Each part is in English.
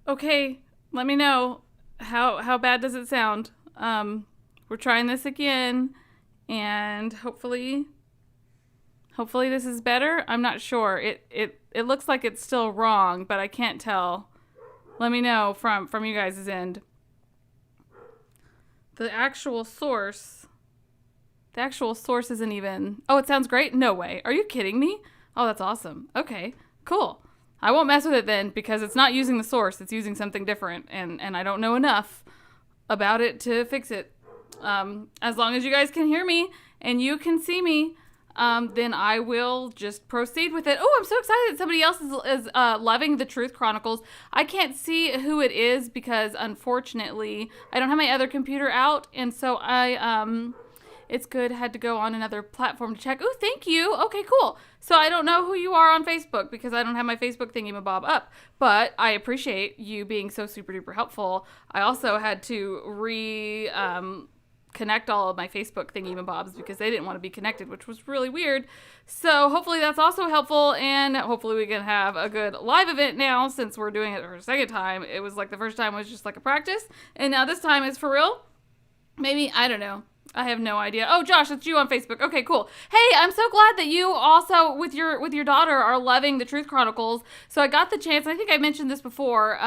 Okay, let me know. How bad does it sound? We're trying this again, and hopefully this is better. I'm not sure. It looks like it's still wrong, but I can't tell. Let me know from you guys' end. The actual source isn't even... Oh, it sounds great? No way. Are you kidding me? Oh, that's awesome. Okay, cool. I won't mess with it then, because it's not using the source. It's using something different, and I don't know enough about it to fix it. As long as you guys can hear me and you can see me, then I will just proceed with it. Oh, I'm so excited that somebody else is loving the Truth Chronicles. I can't see who it is because, unfortunately, I don't have my other computer out, and so it's good. Had to go on another platform to check. Oh, thank you. Okay, cool. So I don't know who you are on Facebook because I don't have my Facebook thingy-mabob up, but I appreciate you being so super duper helpful. I also had to connect all of my Facebook thingy-mabobs because they didn't want to be connected, which was really weird. So hopefully that's also helpful, and hopefully we can have a good live event now since we're doing it for a second time. It was like the first time was just like a practice, and now this time is for real. Maybe, I don't know. I have no idea. Oh, Josh, it's you on Facebook. Okay, cool. Hey, I'm so glad that you also, with your daughter, are loving the Truth Chronicles. So I got the chance, I think I mentioned this before,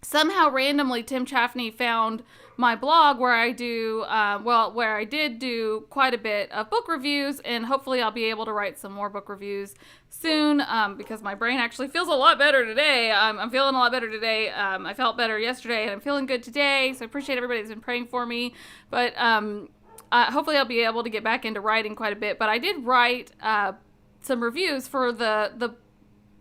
somehow randomly Tim Chaffney found my blog where I do, where I did do quite a bit of book reviews, and hopefully I'll be able to write some more book reviews soon, because my brain actually feels a lot better today. I'm feeling a lot better today. I felt better yesterday, and I'm feeling good today, so I appreciate everybody that's been praying for me, but hopefully I'll be able to get back into writing quite a bit. But I did write some reviews for the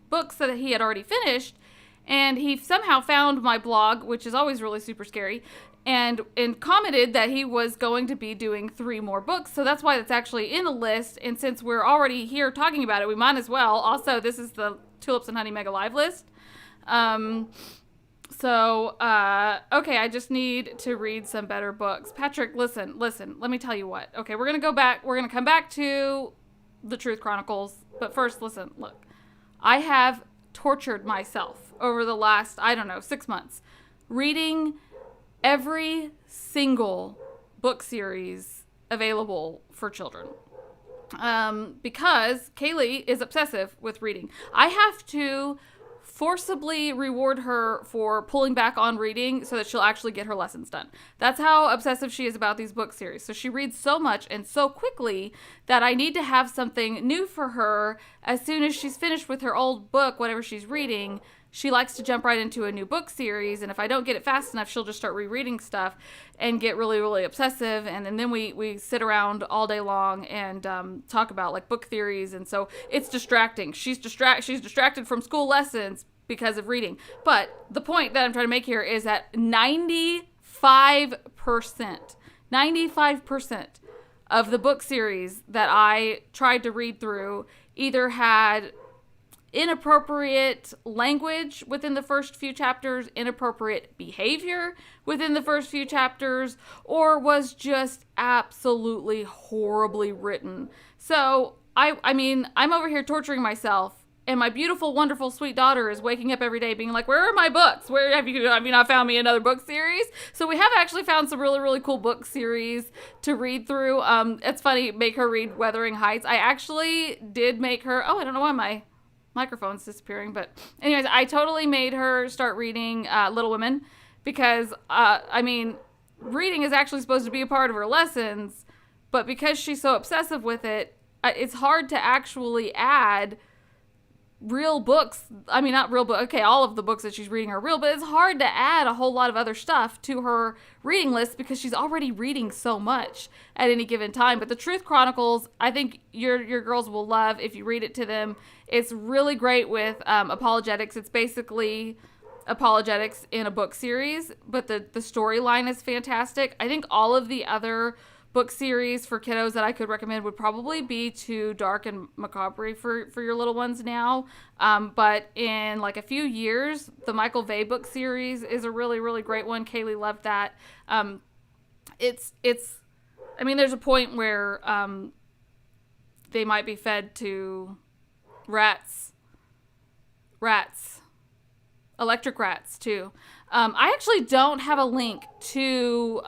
books that he had already finished, and he somehow found my blog, which is always really super scary, and commented that he was going to be doing 3 more books. So that's why it's actually in the list. And since we're already here talking about it, we might as well. Also, this is the Tulips and Honey Mega Live list. Okay, I just need to read some better books. Patrick, listen, let me tell you what. Okay, we're going to go back. We're going to come back to the Truth Chronicles. But first, listen, look. I have tortured myself over the last, 6 months, reading every single book series available for children. Because Kaylee is obsessive with reading. I have to forcibly reward her for pulling back on reading so that she'll actually get her lessons done. That's how obsessive she is about these book series. So she reads so much and so quickly that I need to have something new for her as soon as she's finished with her old book, whatever she's reading. She likes to jump right into a new book series, and if I don't get it fast enough, she'll just start rereading stuff and get really, really obsessive, and then we sit around all day long and talk about like book theories, and so it's distracting. She's distracted from school lessons because of reading. But the point that I'm trying to make here is that 95% of the book series that I tried to read through either had inappropriate language within the first few chapters, inappropriate behavior within the first few chapters, or was just absolutely horribly written. So, I mean, I'm over here torturing myself, and my beautiful, wonderful, sweet daughter is waking up every day being like, where are my books? Where have you not found me another book series? So we have actually found some really, really cool book series to read through. It's funny, make her read Wuthering Heights. I actually did make her, I don't know why microphone's disappearing. But anyways, I totally made her start reading Little Women because, reading is actually supposed to be a part of her lessons, but because she's so obsessive with it, it's hard to actually add real books. I mean, not real books. Okay, all of the books that she's reading are real, but it's hard to add a whole lot of other stuff to her reading list because she's already reading so much at any given time. But the Truth Chronicles, I think your girls will love if you read it to them. It's really great with apologetics. It's basically apologetics in a book series, but the storyline is fantastic. I think all of the other book series for kiddos that I could recommend would probably be too dark and macabre for your little ones now. But in like a few years, the Michael Vey book series is a really, really great one. Kaylee loved that. There's a point where they might be fed to rats, electric rats too. I actually don't have a link to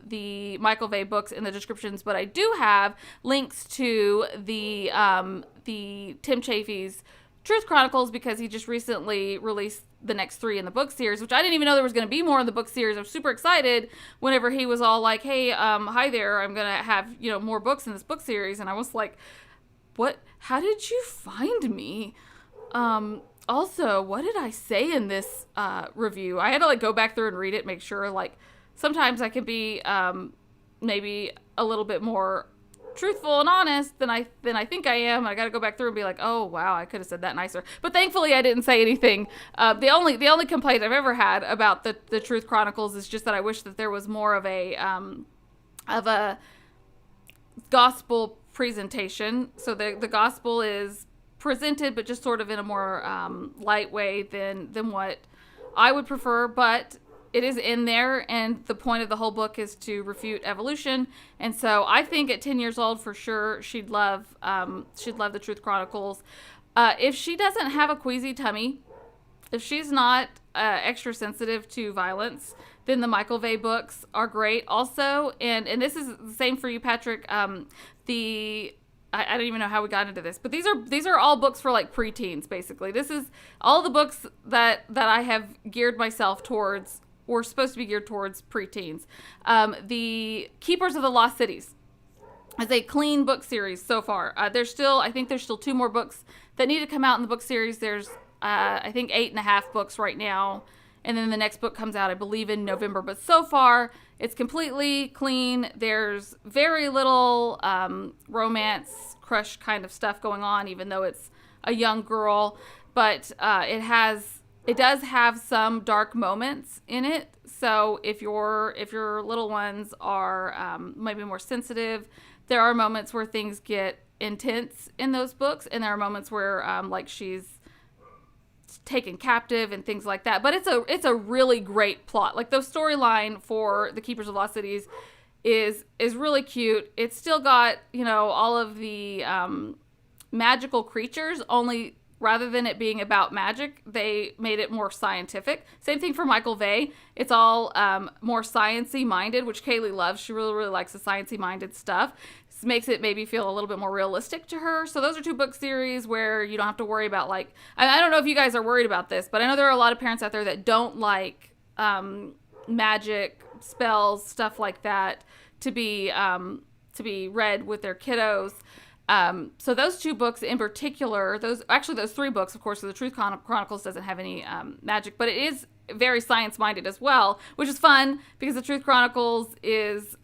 the Michael Vey books in the descriptions, but I do have links to the Tim Chafee's Truth Chronicles because he just recently released the next 3 in the book series, which I didn't even know there was going to be more in the book series. I was super excited whenever he was all like, hey, hi there, I'm going to have, more books in this book series. And I was like, what? How did you find me? Also, what did I say in this review? I had to go back through and read it, make sure sometimes I can be maybe a little bit more truthful and honest than I think I am. I got to go back through and be like, oh wow, I could have said that nicer. But thankfully, I didn't say anything. The only complaint I've ever had about the Truth Chronicles is just that I wish that there was more of a gospel presentation. So the gospel is presented, but just sort of in a more light way than what I would prefer, but it is in there, and the point of the whole book is to refute evolution. And so I think at 10 years old, for sure, she'd love the Truth Chronicles. If she doesn't have a queasy tummy, if she's not extra sensitive to violence, then the Michael Vey books are great also. And this is the same for you, Patrick. I don't even know how we got into this, but these are all books for preteens, basically. This is all the books that I have geared myself towards, or supposed to be geared towards preteens. The Keepers of the Lost Cities is a clean book series so far. I think there's still 2 more books that need to come out in the book series. There's, I think 8.5 books right now. And then the next book comes out, I believe, in November. But so far, it's completely clean. There's very little romance, crush kind of stuff going on, even though it's a young girl. But it does have some dark moments in it. So if your little ones are maybe more sensitive, there are moments where things get intense in those books, and there are moments where she's taken captive and things like that. But it's a really great plot. The storyline for the Keepers of Lost Cities is really cute. It's still got all of the magical creatures, only rather than it being about magic, they made it more scientific. Same thing for Michael Vey. It's all more sciencey minded, which Kaylee loves. She really, really likes the sciencey minded stuff. This makes it maybe feel a little bit more realistic to her. So those are 2 book series where you don't have to worry about I don't know if you guys are worried about this, but I know there are a lot of parents out there that don't like magic, spells, stuff like that to be read with their kiddos. So those 2 books in particular, those 3 books, of course, so the Truth Chronicles doesn't have any magic, but it is very science-minded as well, which is fun because the Truth Chronicles is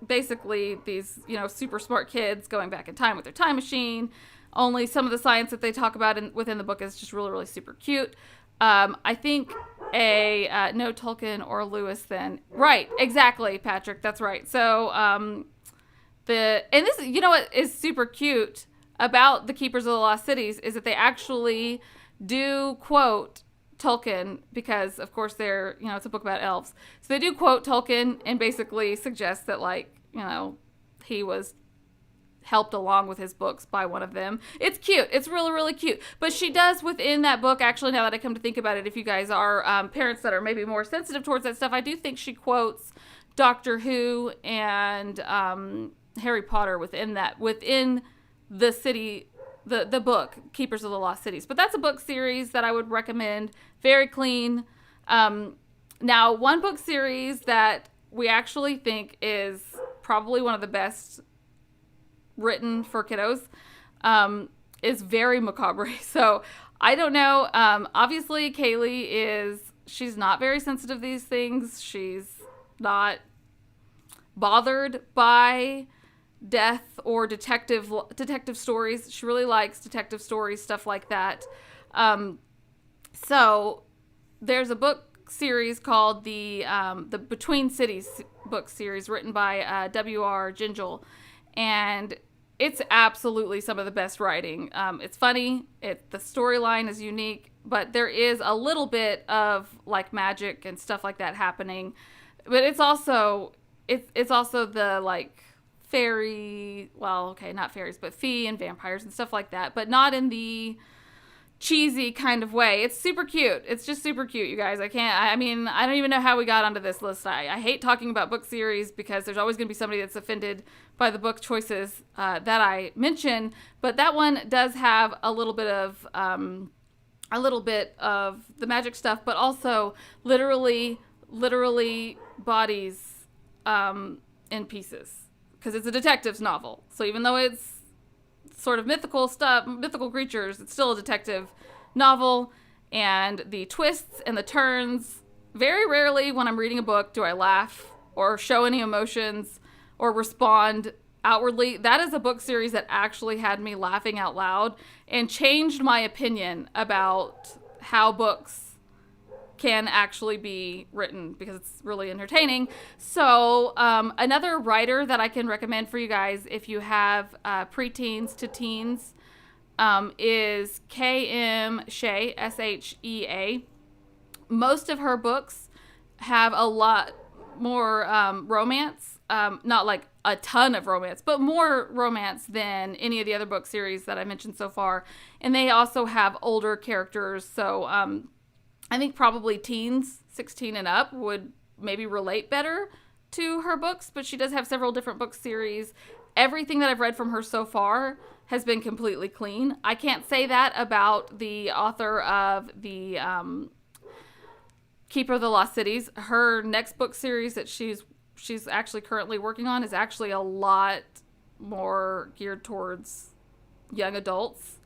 basically these, super smart kids going back in time with their time machine. Only some of the science that they talk about within the book is just really, really super cute. I think no Tolkien or Lewis then. Right, exactly, Patrick, that's right. So, and this, what is super cute about the Keepers of the Lost Cities is that they actually do quote Tolkien because, of course, it's a book about elves. So they do quote Tolkien and basically suggest that, he was helped along with his books by one of them. It's cute. It's really, really cute. But she does within that book, actually, now that I come to think about it, if you guys are parents that are maybe more sensitive towards that stuff, I do think she quotes Doctor Who and Harry Potter within the city the book, Keepers of the Lost Cities. But that's a book series that I would recommend. Very clean. Now, one book series that we actually think is probably one of the best written for kiddos is very macabre. So I don't know. Obviously, Kaylee she's not very sensitive to these things. She's not bothered by death or detective stories. She really likes detective stories, stuff like that. So there's a book series called the Between Cities book series written by W.R. Gingell, and it's absolutely some of the best writing. It's funny. The storyline is unique, but there is a little bit of like magic and stuff like that happening. But it's also the like fairy, well, okay, not fairies, but fee and vampires and stuff like that, but not in the cheesy kind of way. It's super cute. It's just super cute, you guys. I don't even know how we got onto this list. I hate talking about book series because there's always going to be somebody that's offended by the book choices that I mention, but that one does have a little bit of the magic stuff, but also literally bodies in pieces, because it's a detective's novel. So even though it's sort of mythical creatures, it's still a detective novel, and the twists and the turns, very rarely when I'm reading a book do I laugh or show any emotions or respond outwardly. That is a book series that actually had me laughing out loud and changed my opinion about how books can actually be written, because it's really entertaining. So another writer that I can recommend for you guys if you have preteens to teens is K.M. Shea, S-H-E-A. Most of her books have a lot more romance, not like a ton of romance, but more romance than any of the other book series that I mentioned so far. And they also have older characters, so I think probably teens, 16 and up, would maybe relate better to her books, but she does have several different book series. Everything that I've read from her so far has been completely clean. I can't say that about the author of the Keeper of the Lost Cities. Her next book series that she's actually currently working on is actually a lot more geared towards young adults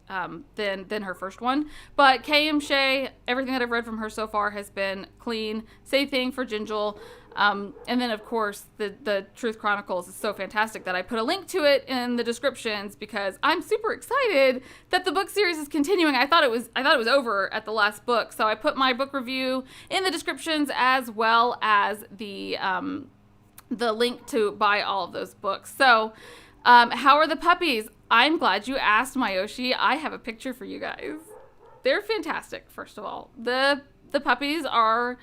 than her first one. But K.M. Shea, everything that I've read from her so far has been clean. Same thing for Gingell. And then, of course, the Truth Chronicles is so fantastic that I put a link to it in the descriptions, because I'm super excited that the book series is continuing. I thought it was over at the last book, so I put my book review in the descriptions, as well as the link to buy all of those books. So how are the puppies? I'm glad you asked, Mayoshi. I have a picture for you guys. They're fantastic, first of all. The puppies are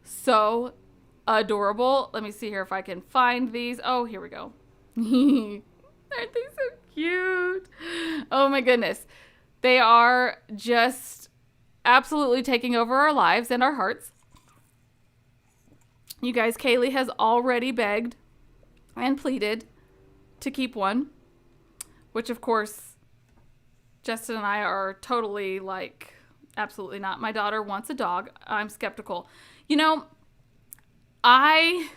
so adorable. Let me see here if I can find these. Oh, here we go. Aren't they so cute? Oh my goodness. They are just absolutely taking over our lives and our hearts. You guys, Kaylee has already begged and pleaded to keep one, which of course Justin and I are totally like, absolutely not. My daughter wants a dog. I'm skeptical. You know, I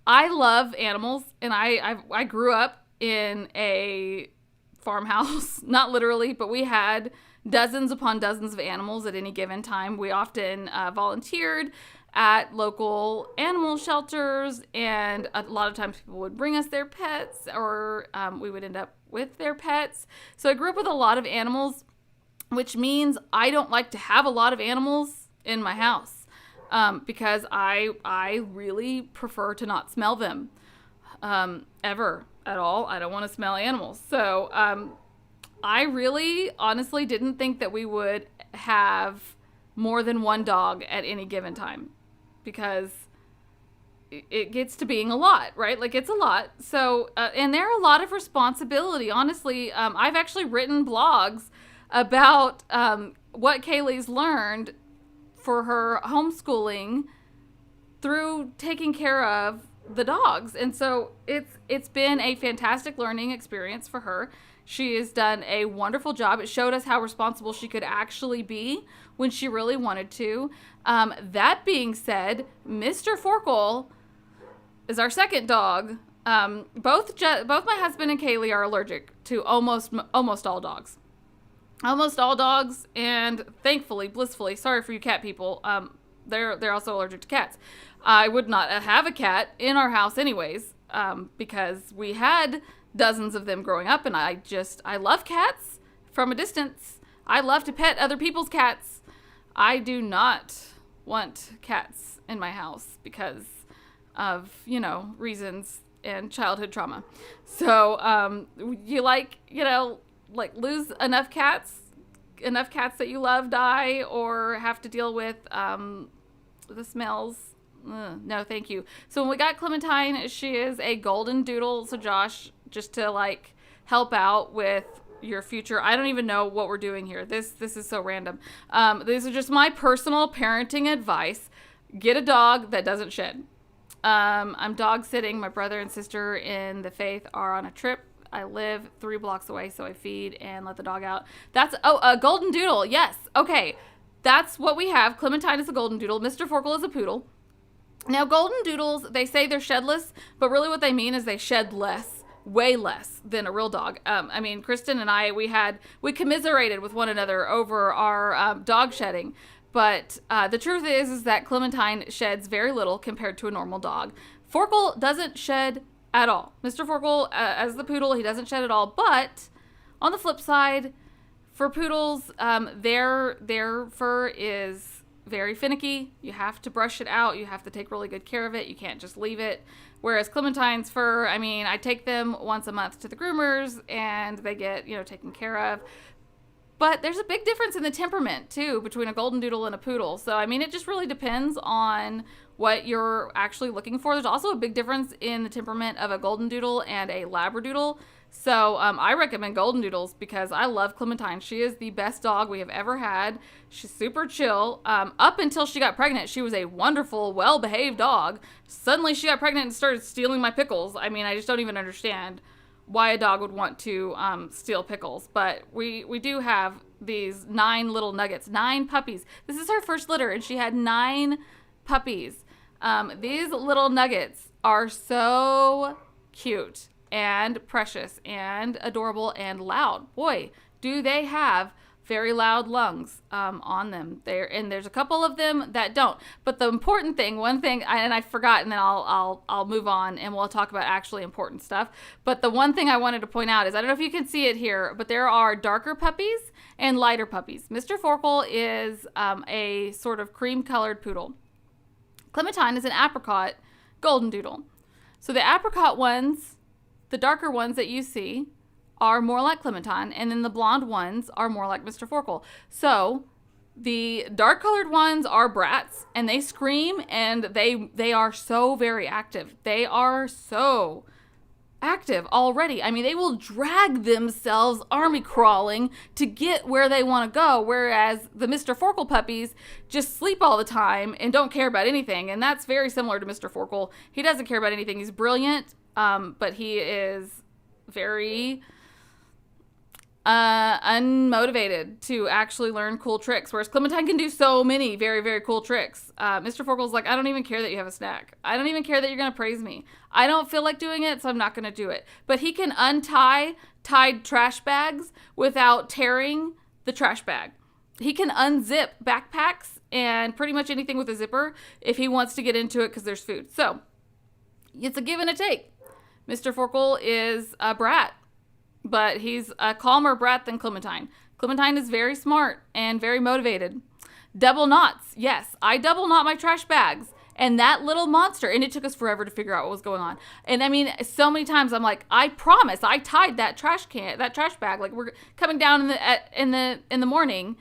love animals, and I grew up in a farmhouse, not literally, but we had dozens upon dozens of animals at any given time. We often volunteered at local animal shelters, and a lot of times people would bring us their pets, or we would end up with their pets. So I grew up with a lot of animals, which means I don't like to have a lot of animals in my house, because I really prefer to not smell them ever at all. I don't want to smell animals. So I really honestly didn't think that we would have more than one dog at any given time, because it gets to being a lot, right? Like, it's a lot. So, and they're a lot of responsibility. Honestly, I've actually written blogs about what Kaylee's learned for her homeschooling through taking care of the dogs. And so it's been a fantastic learning experience for her. She has done a wonderful job. It showed us how responsible she could actually be when she really wanted to. That being said, Mr. Forkle is our second dog. Both my husband and Kaylee are allergic to almost all dogs. Almost all dogs, and thankfully, blissfully, sorry for you cat people, they're also allergic to cats. I would not have a cat in our house anyways, because we had dozens of them growing up, and I love cats from a distance. I love to pet other people's cats. I do not want cats in my house because of, reasons and childhood trauma. So, you lose enough cats that you love die or have to deal with the smells. No, thank you. So when we got Clementine, she is a golden doodle. So Josh, just to help out with your future, I don't even know what we're doing here. This is so random. These are just my personal parenting advice. Get a dog that doesn't shed. I'm dog sitting. My brother and sister in the faith are on a trip. I live 3 blocks away, so I feed and let the dog out. That's a golden doodle. Yes. Okay. That's what we have. Clementine is a golden doodle. Mr. Forkle is a poodle. Now, golden doodles, they say they're shedless, but really what they mean is they shed less, way less than a real dog. Kristen and I, we commiserated with one another over our dog shedding. But the truth is that Clementine sheds very little compared to a normal dog. Forkle doesn't shed at all. Mr. Forkle, as the poodle, he doesn't shed at all. But on the flip side, for poodles, their fur is very finicky. You have to brush it out. You have to take really good care of it. You can't just leave it. Whereas Clementine's fur, I take them once a month to the groomers and they get, taken care of. But there's a big difference in the temperament, too, between a golden doodle and a poodle. So, it just really depends on what you're actually looking for. There's also a big difference in the temperament of a golden doodle and a labradoodle. So, I recommend golden doodles because I love Clementine. She is the best dog we have ever had. She's super chill. Up until she got pregnant, she was a wonderful, well-behaved dog. Suddenly, she got pregnant and started stealing my pickles. I just don't even understand why a dog would want to steal pickles. But we do have these 9 little nuggets, 9 puppies. This is her first litter, and she had 9 puppies. These little nuggets are so cute and precious and adorable and loud. Boy, do they have very loud lungs on them. There's a couple of them that don't. But the important thing, one thing, and I forgot, and then I'll move on and we'll talk about actually important stuff. But the one thing I wanted to point out is, I don't know if you can see it here, but there are darker puppies and lighter puppies. Mr. Forkle is a sort of cream-colored poodle. Clementine is an apricot golden doodle. So the apricot ones, the darker ones that you see, are more like Clementine, and then the blonde ones are more like Mr. Forkle. So the dark colored ones are brats, and they scream, and they are so very active. They are so active already. They will drag themselves army crawling to get where they want to go, whereas the Mr. Forkle puppies just sleep all the time and don't care about anything, and that's very similar to Mr. Forkle. He doesn't care about anything. He's brilliant, but he is very unmotivated to actually learn cool tricks, whereas Clementine can do so many very, very cool tricks. Mr. Forkle's like, I don't even care that you have a snack. I don't even care that you're going to praise me. I don't feel like doing it, so I'm not going to do it. But he can untie tied trash bags without tearing the trash bag. He can unzip backpacks and pretty much anything with a zipper if he wants to get into it because there's food. So it's a give and a take. Mr. Forkle is a brat, but he's a calmer brat than Clementine. Clementine is very smart and very motivated. Double knots. Yes, I double knot my trash bags. And that little monster, and it took us forever to figure out what was going on. And so many times I'm like, I promise I tied that trash bag. Like, we're coming down in the morning,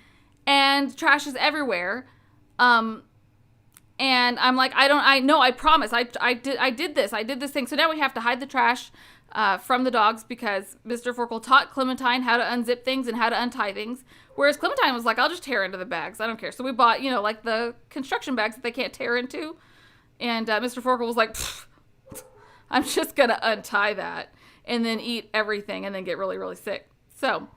and trash is everywhere. And I'm like, I promise I did this thing. So now we have to hide the trash from the dogs because Mr. Forkle taught Clementine how to unzip things and how to untie things. Whereas Clementine was like, I'll just tear into the bags. I don't care. So we bought, like the construction bags that they can't tear into. And Mr. Forkle was like, I'm just going to untie that and then eat everything and then get really, really sick. So,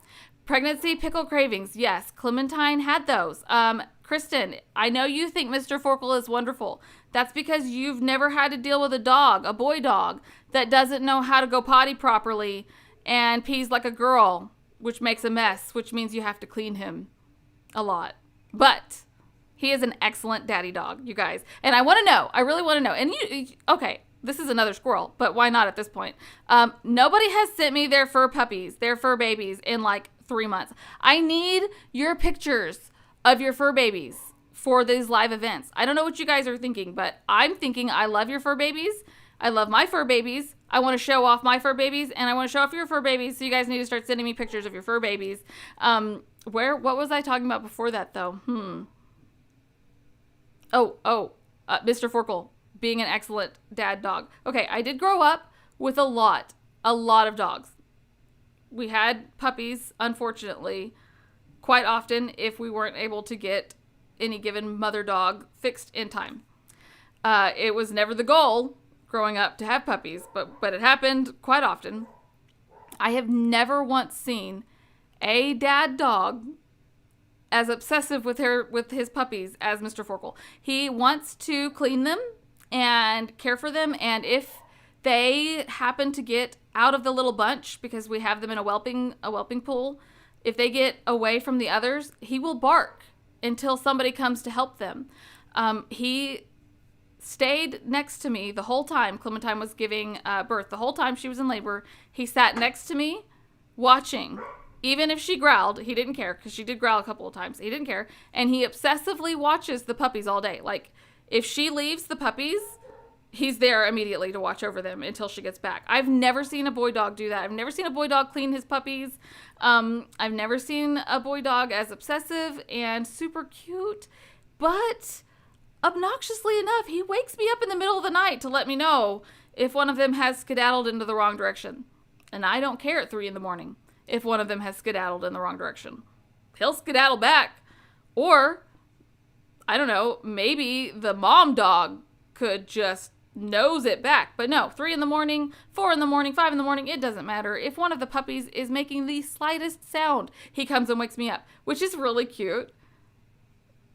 pregnancy pickle cravings. Yes, Clementine had those. Kristen, I know you think Mr. Forkle is wonderful. That's because you've never had to deal with a dog, a boy dog, that doesn't know how to go potty properly and pees like a girl, which makes a mess, which means you have to clean him a lot. But he is an excellent daddy dog, you guys. And I want to know. I really want to know. And okay, this is another squirrel, but why not at this point? Nobody has sent me their fur puppies, their fur babies in like 3 months. I need your pictures of your fur babies for these live events. I don't know what you guys are thinking, but I'm thinking I love your fur babies. I love my fur babies. I want to show off my fur babies, and I want to show off your fur babies, so you guys need to start sending me pictures of your fur babies. What was I talking about before that, though? Mr. Forkle being an excellent dad dog. Okay, I did grow up with a lot of dogs. We had puppies, unfortunately, quite often if we weren't able to get any given mother dog fixed in time. It was never the goal growing up to have puppies, but it happened quite often. I have never once seen a dad dog as obsessive with his puppies as Mr. Forkle. He wants to clean them and care for them, and if they happen to get out of the little bunch, because we have them in a whelping pool, if they get away from the others, he will bark until somebody comes to help them. He stayed next to me the whole time Clementine was giving birth. The whole time she was in labor, he sat next to me watching. Even if she growled, he didn't care, because she did growl a couple of times. He didn't care. And he obsessively watches the puppies all day. Like, if she leaves the puppies, he's there immediately to watch over them until she gets back. I've never seen a boy dog do that. I've never seen a boy dog clean his puppies. I've never seen a boy dog as obsessive and super cute. But obnoxiously enough, he wakes me up in the middle of the night to let me know if one of them has skedaddled into the wrong direction. And I don't care at 3 a.m. if one of them has skedaddled in the wrong direction. He'll skedaddle back. Or, I don't know, maybe the mom dog could just nose it back. But no, 3 a.m, 4 a.m, 5 a.m, it doesn't matter. If one of the puppies is making the slightest sound, he comes and wakes me up, which is really cute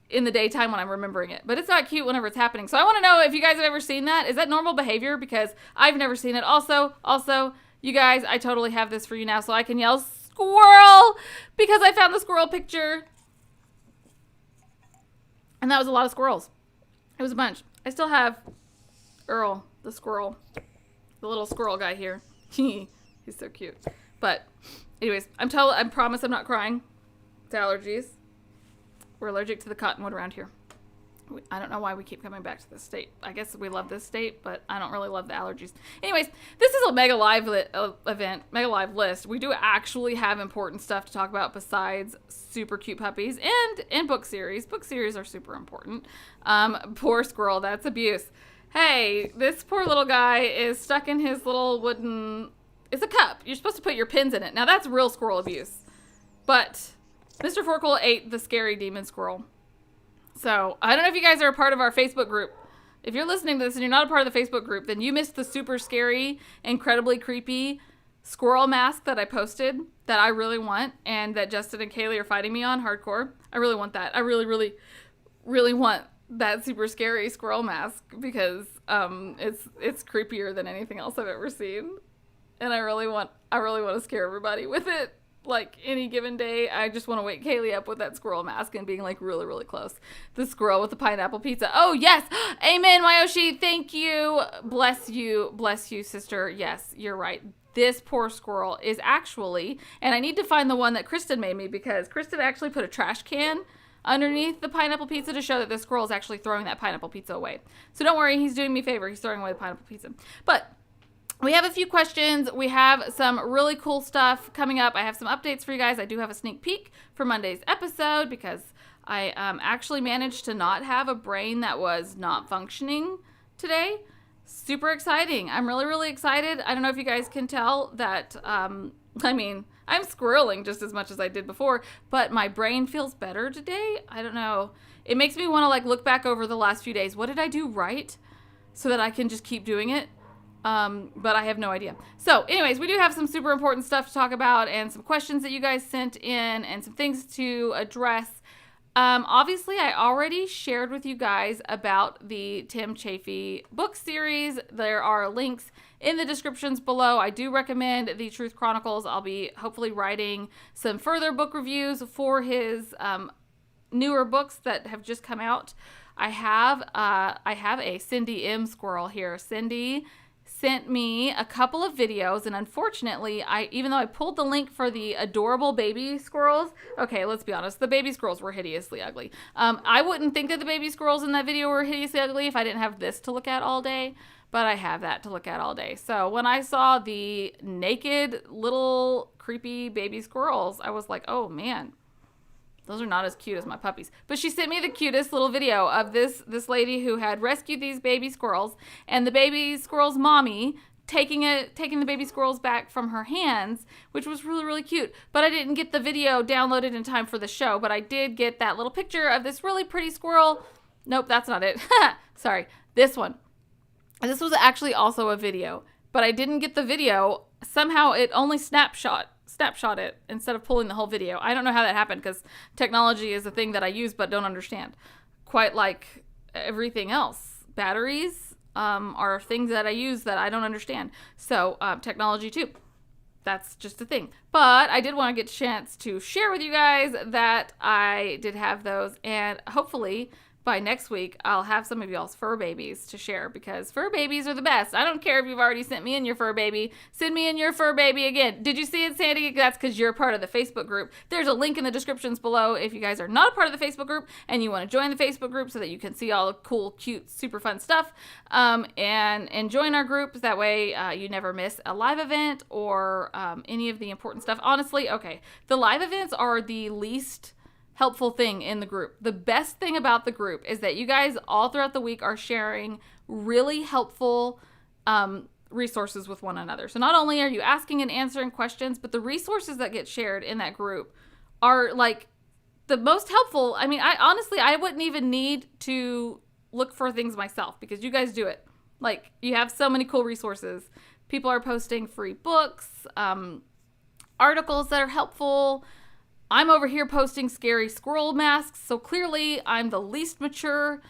in the daytime when I'm remembering it. But it's not cute whenever it's happening. So I want to know if you guys have ever seen that. Is that normal behavior? Because I've never seen it. Also, you guys, I totally have this for you now, so I can yell squirrel because I found the squirrel picture. And that was a lot of squirrels. It was a bunch. I still have Earl, the squirrel, the little squirrel guy here. He's so cute. But anyways, I promise I'm not crying. It's allergies. We're allergic to the cottonwood around here. I don't know why we keep coming back to this state. I guess we love this state, but I don't really love the allergies. Anyways, this is a Mega Live event, Mega Live list. We do actually have important stuff to talk about besides super cute puppies and book series. Book series are super important. Poor squirrel, that's abuse. Hey, this poor little guy is stuck in his little wooden... It's a cup. You're supposed to put your pins in it. Now, that's real squirrel abuse. But Mr. Forkle ate the scary demon squirrel. So, I don't know if you guys are a part of our Facebook group. If you're listening to this and you're not a part of the Facebook group, then you missed the super scary, incredibly creepy squirrel mask that I posted that I really want and that Justin and Kaylee are fighting me on hardcore. I really want that. I really, really, really want that super scary squirrel mask because it's creepier than anything else I've ever seen. And I really want to scare everybody with it. Like, any given day, I just want to wake Kaylee up with that squirrel mask and being, like, really, really close. The squirrel with the pineapple pizza. Oh, yes! Amen, Mayoshi! Thank you! Bless you, sister. Yes, you're right. This poor squirrel is actually, and I need to find the one that Kristen made me because Kristen actually put a trash can underneath the pineapple pizza to show that the squirrel is actually throwing that pineapple pizza away. So don't worry, he's doing me a favor. He's throwing away the pineapple pizza. But we have a few questions. We have some really cool stuff coming up. I have some updates for you guys. I do have a sneak peek for Monday's episode because I actually managed to not have a brain that was not functioning today. Super exciting. I'm really, really excited. I don't know if you guys can tell that, I'm squirreling just as much as I did before, but my brain feels better today. I don't know. It makes me want to look back over the last few days. What did I do right so that I can just keep doing it? But I have no idea. So anyways, we do have some super important stuff to talk about and some questions that you guys sent in and some things to address. Obviously, I already shared with you guys about the Tim Chafee book series. There are links in the descriptions below. I do recommend the Truth Chronicles. I'll be hopefully writing some further book reviews for his newer books that have just come out. I have a Cindy M squirrel here. Cindy sent me a couple of videos, and unfortunately, even though I pulled the link for the adorable baby squirrels, okay, let's be honest, the baby squirrels were hideously ugly. I wouldn't think that the baby squirrels in that video were hideously ugly if I didn't have this to look at all day, but I have that to look at all day. So when I saw the naked little creepy baby squirrels, I was like, oh man, those are not as cute as my puppies. But she sent me the cutest little video of this lady who had rescued these baby squirrels, and the baby squirrel's mommy taking the baby squirrels back from her hands, which was really, really cute. But I didn't get the video downloaded in time for the show, but I did get that little picture of this really pretty squirrel. Nope, that's not it. Sorry, this one. This was actually also a video, but I didn't get the video. Somehow it only snapshot it instead of pulling the whole video. I don't know how that happened because technology is a thing that I use but don't understand. Quite like everything else. Batteries are things that I use that I don't understand. So technology too. That's just a thing. But I did want to get a chance to share with you guys that I did have those, and hopefully by next week, I'll have some of y'all's fur babies to share, because fur babies are the best. I don't care if you've already sent me in your fur baby. Send me in your fur baby again. Did you see it, Sandy? That's because you're part of the Facebook group. There's a link in the descriptions below if you guys are not a part of the Facebook group and you want to join the Facebook group so that you can see all the cool, cute, super fun stuff, and join our group. That way you never miss a live event or any of the important stuff. Honestly, okay, the live events are the least helpful thing in the group. The best thing about the group is that you guys all throughout the week are sharing really helpful resources with one another. So not only are you asking and answering questions, but the resources that get shared in that group are like the most helpful. I mean, I wouldn't even need to look for things myself because you guys do it. Like, you have so many cool resources. People are posting free books, articles that are helpful. I'm over here posting scary squirrel masks, so clearly I'm the least mature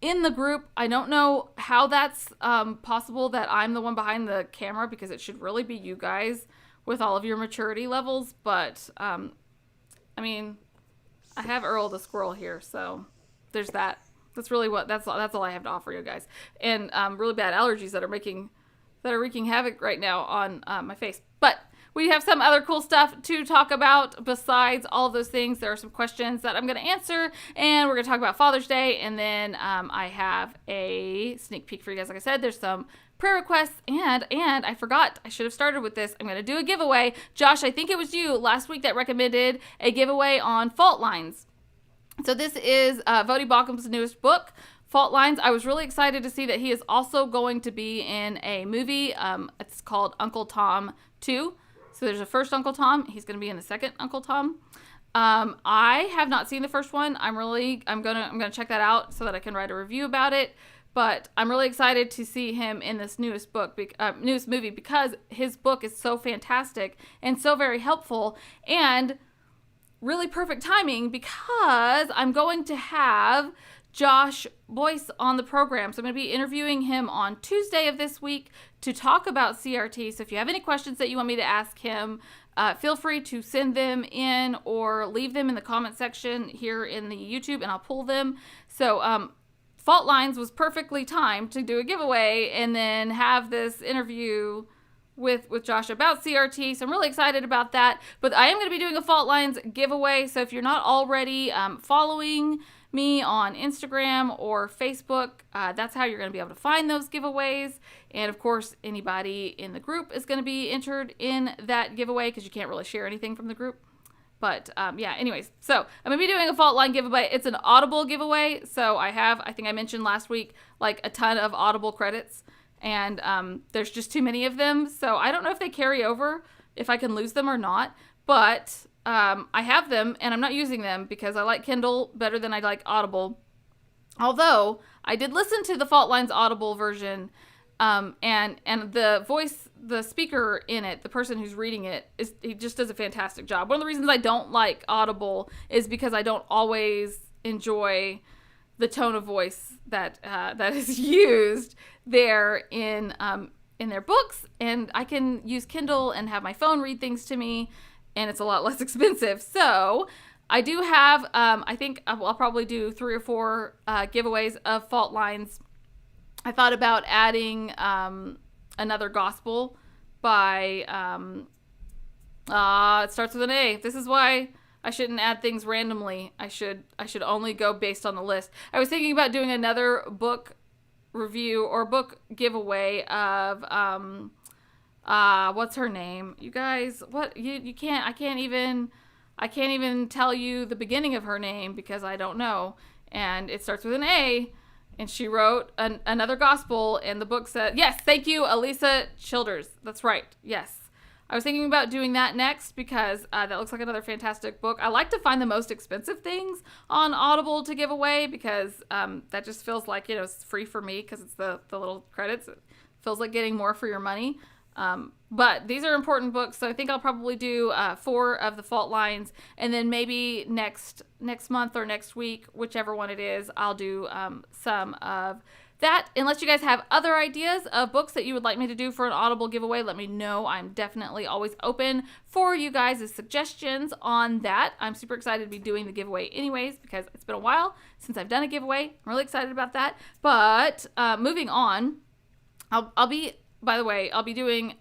in the group. I don't know how that's possible that I'm the one behind the camera, because it should really be you guys with all of your maturity levels, but I mean, I have Earl the squirrel here, so there's that. That's really that's all I have to offer you guys. And really bad allergies that are wreaking havoc right now on my face. But we have some other cool stuff to talk about besides all of those things. There are some questions that I'm going to answer, and we're going to talk about Father's Day, and then I have a sneak peek for you guys. Like I said, there's some prayer requests, and I forgot, I should have started with this. I'm going to do a giveaway. Josh, I think it was you last week that recommended a giveaway on fault lines. So this is Vody Baucham's newest book, Fault Lines. I was really excited to see that he is also going to be in a movie. It's called Uncle Tom 2. So there's a first Uncle Tom. He's going to be in the second Uncle Tom. I have not seen the first one. I'm gonna check that out so that I can write a review about it. But I'm really excited to see him in this newest movie, because his book is so fantastic and so very helpful, and really perfect timing, because I'm going to have Josh Boyce on the program. So I'm going to be interviewing him on Tuesday of this week to talk about CRT. So if you have any questions that you want me to ask him, feel free to send them in or leave them in the comment section here in the YouTube, and I'll pull them. So Fault Lines was perfectly timed to do a giveaway and then have this interview with Josh about CRT. So I'm really excited about that. But I am going to be doing a Fault Lines giveaway. So if you're not already following me on Instagram or Facebook, that's how you're going to be able to find those giveaways. And of course, anybody in the group is going to be entered in that giveaway, because you can't really share anything from the group. But yeah, anyways, so I'm going to be doing a Fault Line giveaway. It's an Audible giveaway. So I think I mentioned last week, like a ton of Audible credits, and there's just too many of them. So I don't know if they carry over, if I can lose them or not, but I have them, and I'm not using them because I like Kindle better than I like Audible. Although I did listen to the Fault Lines Audible version And the speaker in it, the person who's reading it, he just does a fantastic job. One of the reasons I don't like Audible is because I don't always enjoy the tone of voice that is used there in their books, and I can use Kindle and have my phone read things to me, and it's a lot less expensive. So I do have, I think I'll probably do 3 or 4 giveaways of Fault Lines. I thought about adding another gospel by, it starts with an A. This is why I shouldn't add things randomly. I should only go based on the list. I was thinking about doing another book review or book giveaway of what's her name? You guys, what you can't I can't even tell you the beginning of her name because I don't know. And it starts with an A, and she wrote another gospel, and the book said, yes, thank you, Elisa Childers. That's right. Yes. I was thinking about doing that next because that looks like another fantastic book. I like to find the most expensive things on Audible to give away because that just feels like, it's free for me because it's the little credits. It feels like getting more for your money. But these are important books, so I think I'll probably do 4 of the Fault Lines, and then maybe next month or next week, whichever one it is, I'll do some of that. Unless you guys have other ideas of books that you would like me to do for an Audible giveaway, let me know. I'm definitely always open for you guys' suggestions on that. I'm super excited to be doing the giveaway anyways because it's been a while since I've done a giveaway. I'm really excited about that. But moving on, I'll be writing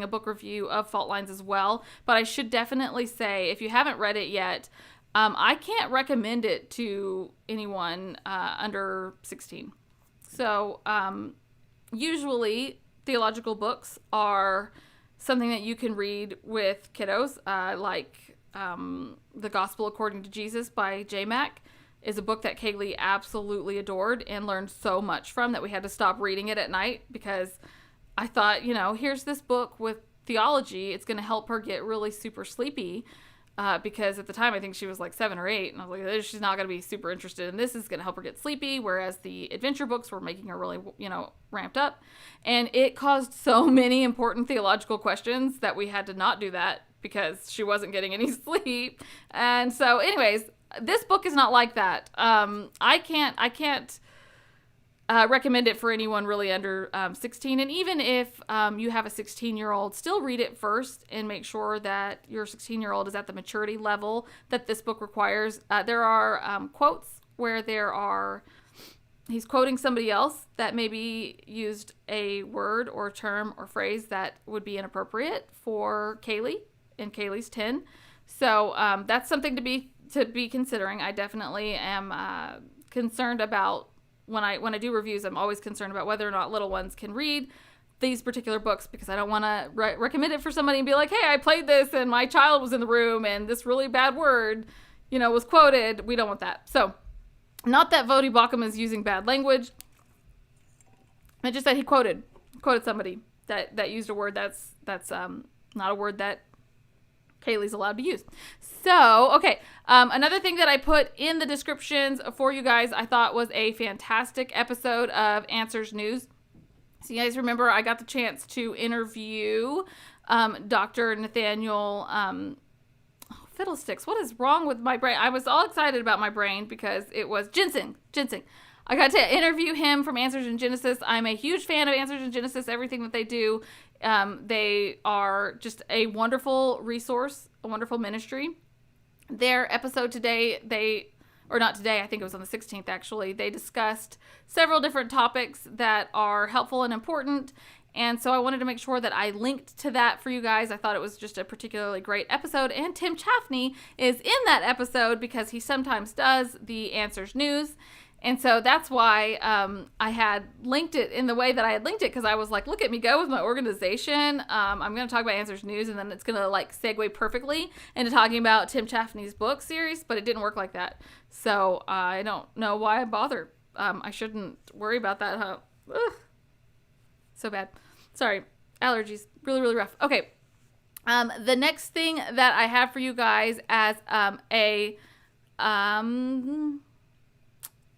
a book review of Fault Lines as well. But I should definitely say, if you haven't read it yet, I can't recommend it to anyone under 16. So, usually theological books are something that you can read with kiddos, like The Gospel According to Jesus by J. Mac is a book that Kaylee absolutely adored and learned so much from that we had to stop reading it at night because I thought, here's this book with theology. It's going to help her get really super sleepy. Because at the time, I think she was like 7 or 8, and I was like, she's not going to be super interested in this. It's going to help her get sleepy, whereas the adventure books were making her really, ramped up. And it caused so many important theological questions that we had to not do that because she wasn't getting any sleep. And so, anyways, this book is not like that. I can't recommend it for anyone really under 16. And even if you have a 16-year-old, still read it first and make sure that your 16-year-old is at the maturity level that this book requires. There are quotes where he's quoting somebody else that maybe used a word or term or phrase that would be inappropriate for Kaylee, and Kaylee's 10. So that's something to be considering. I definitely am concerned about when I do reviews, I'm always concerned about whether or not little ones can read these particular books because I don't want to recommend it for somebody and be like, hey, I played this and my child was in the room and this really bad word, was quoted. We don't want that. So, not that Vodi Bakum is using bad language. I just said he quoted somebody that used a word that's not a word that Kaylee's allowed to use. So, okay. Another thing that I put in the descriptions for you guys, I thought was a fantastic episode of Answers News. So you guys remember I got the chance to interview Dr. Nathaniel, fiddlesticks. What is wrong with my brain? I was all excited about my brain because it was ginseng. I got to interview him from Answers in Genesis. I'm a huge fan of Answers in Genesis, everything that they do. They are just a wonderful resource, a wonderful ministry. Their episode today, I think it was on the 16th actually, they discussed several different topics that are helpful and important. And so I wanted to make sure that I linked to that for you guys. I thought it was just a particularly great episode. And Tim Chaffney is in that episode because he sometimes does the Answers News. And so that's why I had linked it in the way that I had linked it, because I was like, look at me go with my organization. I'm going to talk about Answers News, and then it's going to segue perfectly into talking about Tim Chaffney's book series, but it didn't work like that. So I don't know why I bothered. I shouldn't worry about that. Huh? Ugh. So bad. Sorry. Allergies. Really, really rough. Okay. The next thing that I have for you guys as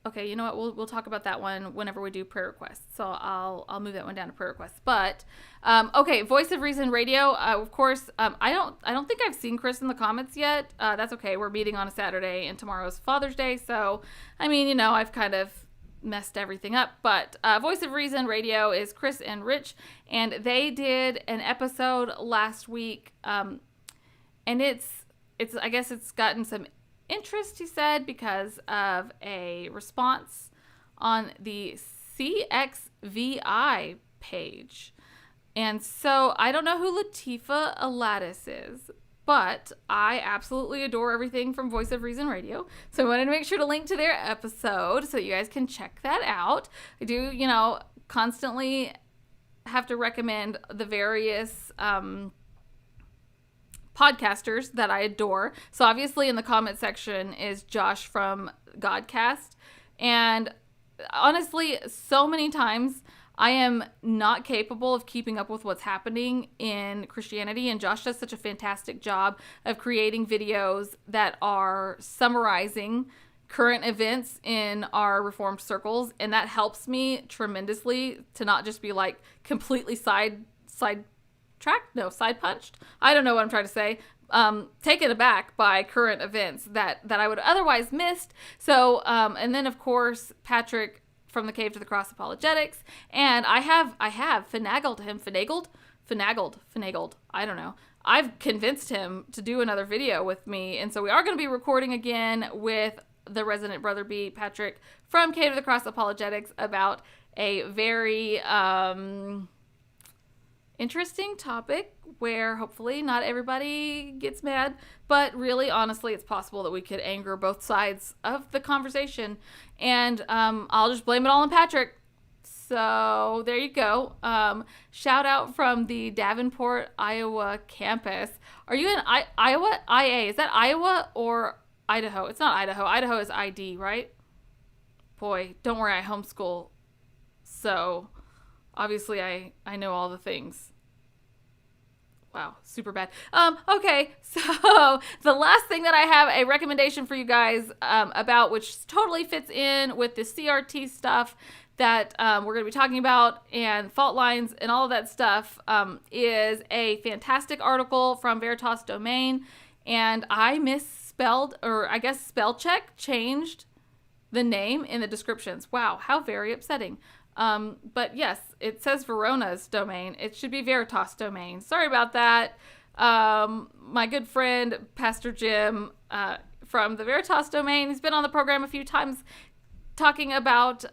Okay, you know what? We'll talk about that one whenever we do prayer requests. So I'll move that one down to prayer requests. But okay, Voice of Reason Radio. Of course, I don't think I've seen Chris in the comments yet. That's okay. We're meeting on a Saturday, and tomorrow's Father's Day. So I mean, I've kind of messed everything up. But Voice of Reason Radio is Chris and Rich, and they did an episode last week, and it's I guess it's gotten some interest, he said, because of a response on the CXVI page. And so I don't know who Latifah Alattas is, but I absolutely adore everything from Voice of Reason Radio. So I wanted to make sure to link to their episode so you guys can check that out. I do, constantly have to recommend the various podcasters that I adore. So obviously in the comment section is Josh from Godcast. And honestly, so many times I am not capable of keeping up with what's happening in Christianity. And Josh does such a fantastic job of creating videos that are summarizing current events in our Reformed circles. And that helps me tremendously to not just be like completely side punched. I don't know what I'm trying to say. Taken aback by current events that I would otherwise missed. So, and then of course, Patrick from the Cave to the Cross Apologetics. And I have finagled him. Finagled. I don't know. I've convinced him to do another video with me. And so we are going to be recording again with the resident Brother B, Patrick from Cave to the Cross Apologetics, about a very, interesting topic where hopefully not everybody gets mad, but really, honestly, it's possible that we could anger both sides of the conversation. And I'll just blame it all on Patrick. So there you go. Shout out from the Davenport, Iowa campus. Are you in Iowa? IA. Is that Iowa or Idaho? It's not Idaho. Idaho is ID, right? Boy, don't worry, I homeschool. So obviously, I know all the things. Wow, super bad. Okay, so the last thing that I have a recommendation for you guys about, which totally fits in with the CRT stuff that we're going to be talking about, and fault lines and all of that stuff, is a fantastic article from Veritas Domain. And I misspelled, or I guess spell check changed the name in the descriptions. Wow, how very upsetting. But yes, it says Verona's domain. It should be Veritas domain. Sorry about that. My good friend, Pastor Jim, from the Veritas domain, he's been on the program a few times talking about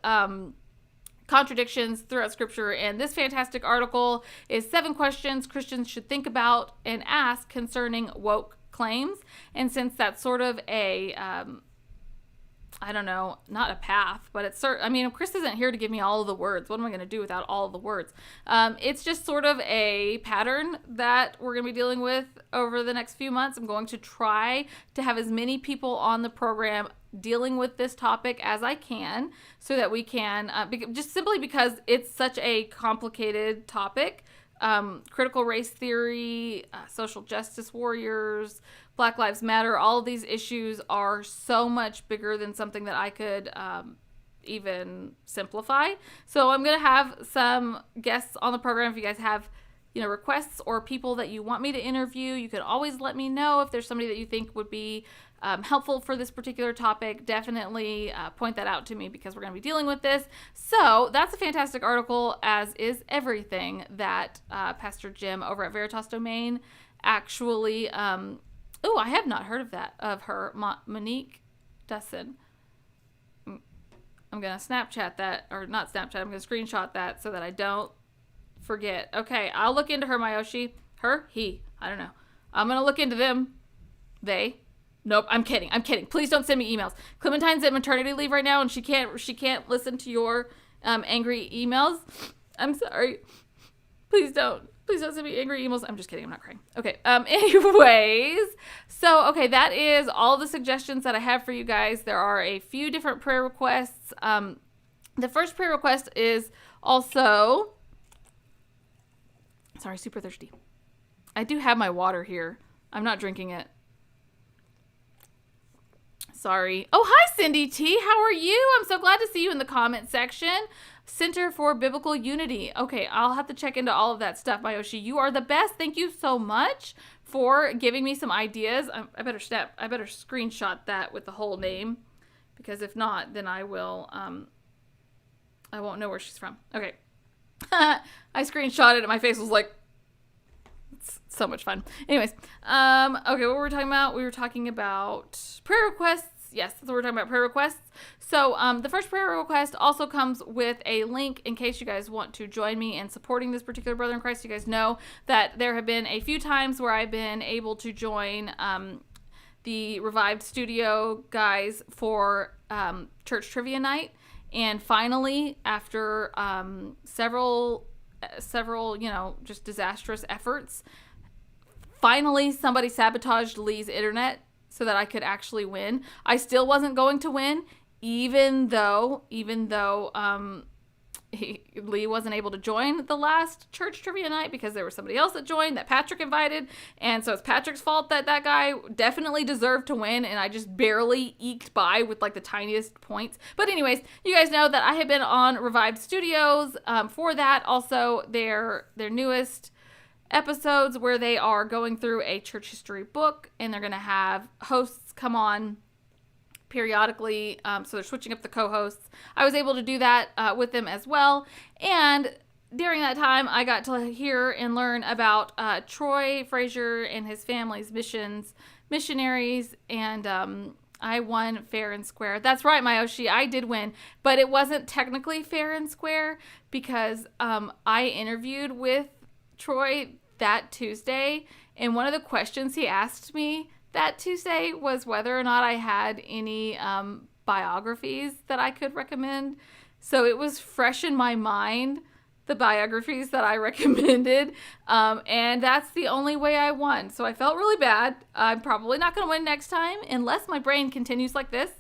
contradictions throughout Scripture. And this fantastic article is 7 questions Christians should think about and ask concerning woke claims. And since that's sort of a I don't know, not a path, but it's Chris isn't here to give me all of the words. What am I going to do without all of the words? It's just sort of a pattern that we're going to be dealing with over the next few months. I'm going to try to have as many people on the program dealing with this topic as I can, so that we can, just simply because it's such a complicated topic. Critical race theory, social justice warriors, Black Lives Matter, all of these issues are so much bigger than something that I could even simplify. So I'm going to have some guests on the program. If you guys have, requests or people that you want me to interview, you can always let me know. If there's somebody that you think would be helpful for this particular topic, definitely point that out to me, because we're going to be dealing with this. So that's a fantastic article, as is everything that Pastor Jim over at Veritas Domain actually... I have not heard of her, Monique Dussin. I'm going to Snapchat that, or not Snapchat, I'm going to screenshot that so that I don't forget. Okay, I'll look into her, Mayoshi. Her? He? I don't know. I'm going to look into them. They? Nope, I'm kidding. Please don't send me emails. Clementine's at maternity leave right now, and she can't listen to your angry emails. I'm sorry. Please don't send me angry emails. I'm just kidding. I'm not crying. Okay. Anyways. So, okay. That is all the suggestions that I have for you guys. There are a few different prayer requests. The first prayer request is also... Sorry, super thirsty. I do have my water here. I'm not drinking it. Sorry. Oh, hi, Cindy T. How are you? I'm so glad to see you in the comment section. Center for Biblical Unity. Okay, I'll have to check into all of that stuff, Mayoshi. You are the best. Thank you so much for giving me some ideas. I better screenshot that with the whole name, because if not, then I will, I won't know where she's from. Okay. I screenshot it and my face was like, it's so much fun. Anyways, okay, what were we talking about? We were talking about prayer requests. Yes, that's what we're talking about, prayer requests. So the first prayer request also comes with a link in case you guys want to join me in supporting this particular brother in Christ. You guys know that there have been a few times where I've been able to join the Revived Studio guys for church trivia night. And finally, after several, just disastrous efforts, finally somebody sabotaged Lee's internet so that I could actually win. I still wasn't going to win, even though Lee wasn't able to join the last church trivia night because there was somebody else that joined that Patrick invited. And so it's Patrick's fault that guy definitely deserved to win. And I just barely eked by with like the tiniest points. But anyways, you guys know that I have been on Revived Studios for that. Also, their newest episodes where they are going through a church history book, and they're going to have hosts come on periodically, so they're switching up the co-hosts. I was able to do that with them as well, and during that time I got to hear and learn about Troy Frazier and his family's missionaries, and I won fair and square. That's right, Mayoshi, I did win, but it wasn't technically fair and square because I interviewed with Troy that Tuesday, and one of the questions he asked me that Tuesday was whether or not I had any biographies that I could recommend. So it was fresh in my mind, the biographies that I recommended, and that's the only way I won. So I felt really bad. I'm probably not going to win next time unless my brain continues like this.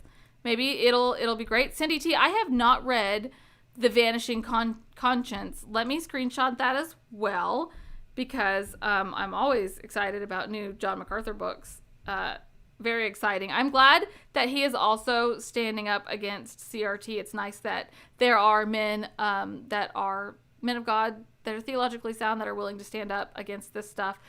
Maybe it'll be great. Cindy T, I have not read The Vanishing Conscience. Let me screenshot that as well, because I'm always excited about new John MacArthur books. Very exciting. I'm glad that he is also standing up against CRT. It's nice that there are men that are men of God, that are theologically sound, that are willing to stand up against this stuff.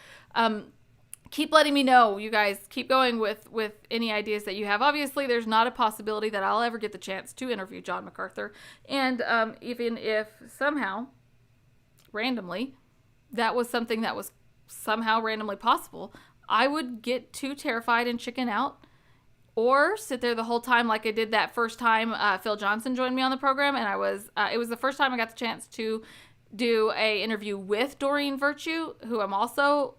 Keep letting me know, you guys. Keep going with any ideas that you have. Obviously, there's not a possibility that I'll ever get the chance to interview John MacArthur. And even if somehow, randomly, that was something that was somehow randomly possible, I would get too terrified and chicken out, or sit there the whole time like I did that first time Phil Johnson joined me on the program, and it was the first time I got the chance to do a interview with Doreen Virtue, who I'm also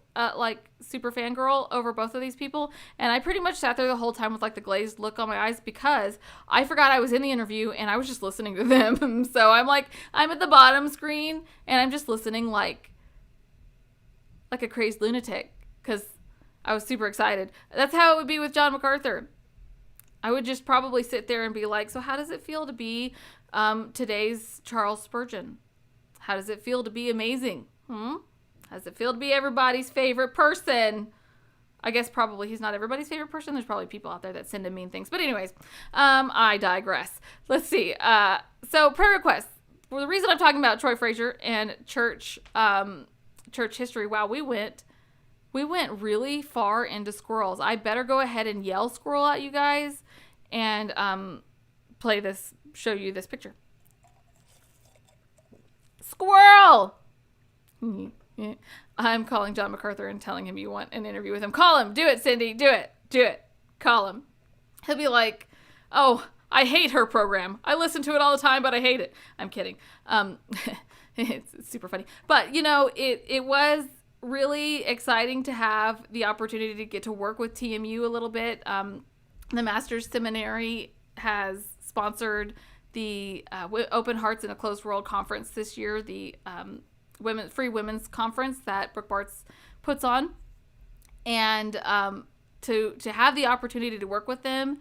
super fangirl over both of these people, and I pretty much sat there the whole time with like the glazed look on my eyes because I forgot I was in the interview and I was just listening to them. So I'm at the bottom screen and I'm just listening like a crazed lunatic because I was super excited. That's how it would be with John MacArthur. I would just probably sit there and be like, so how does it feel to be today's Charles Spurgeon? How does it feel to be amazing? How does it feel to be everybody's favorite person? I guess probably he's not everybody's favorite person. There's probably people out there that send him mean things. But anyways, I digress. Let's see. So prayer requests. Well, the reason I'm talking about Troy Frazier and church history, wow, we went really far into squirrels. I better go ahead and yell squirrel at you guys and show you this picture. Squirrel! I'm calling John MacArthur and telling him you want an interview with him. Call him. Do it, Cindy. Do it. Call him. He'll be like, oh, I hate her program. I listen to it all the time, but I hate it. I'm kidding. It's super funny. But, it was really exciting to have the opportunity to get to work with TMU a little bit. The Master's Seminary has sponsored the Open Hearts in a Closed World Conference this year, the Free Women's Conference that Brooke Bartz puts on. And to have the opportunity to work with them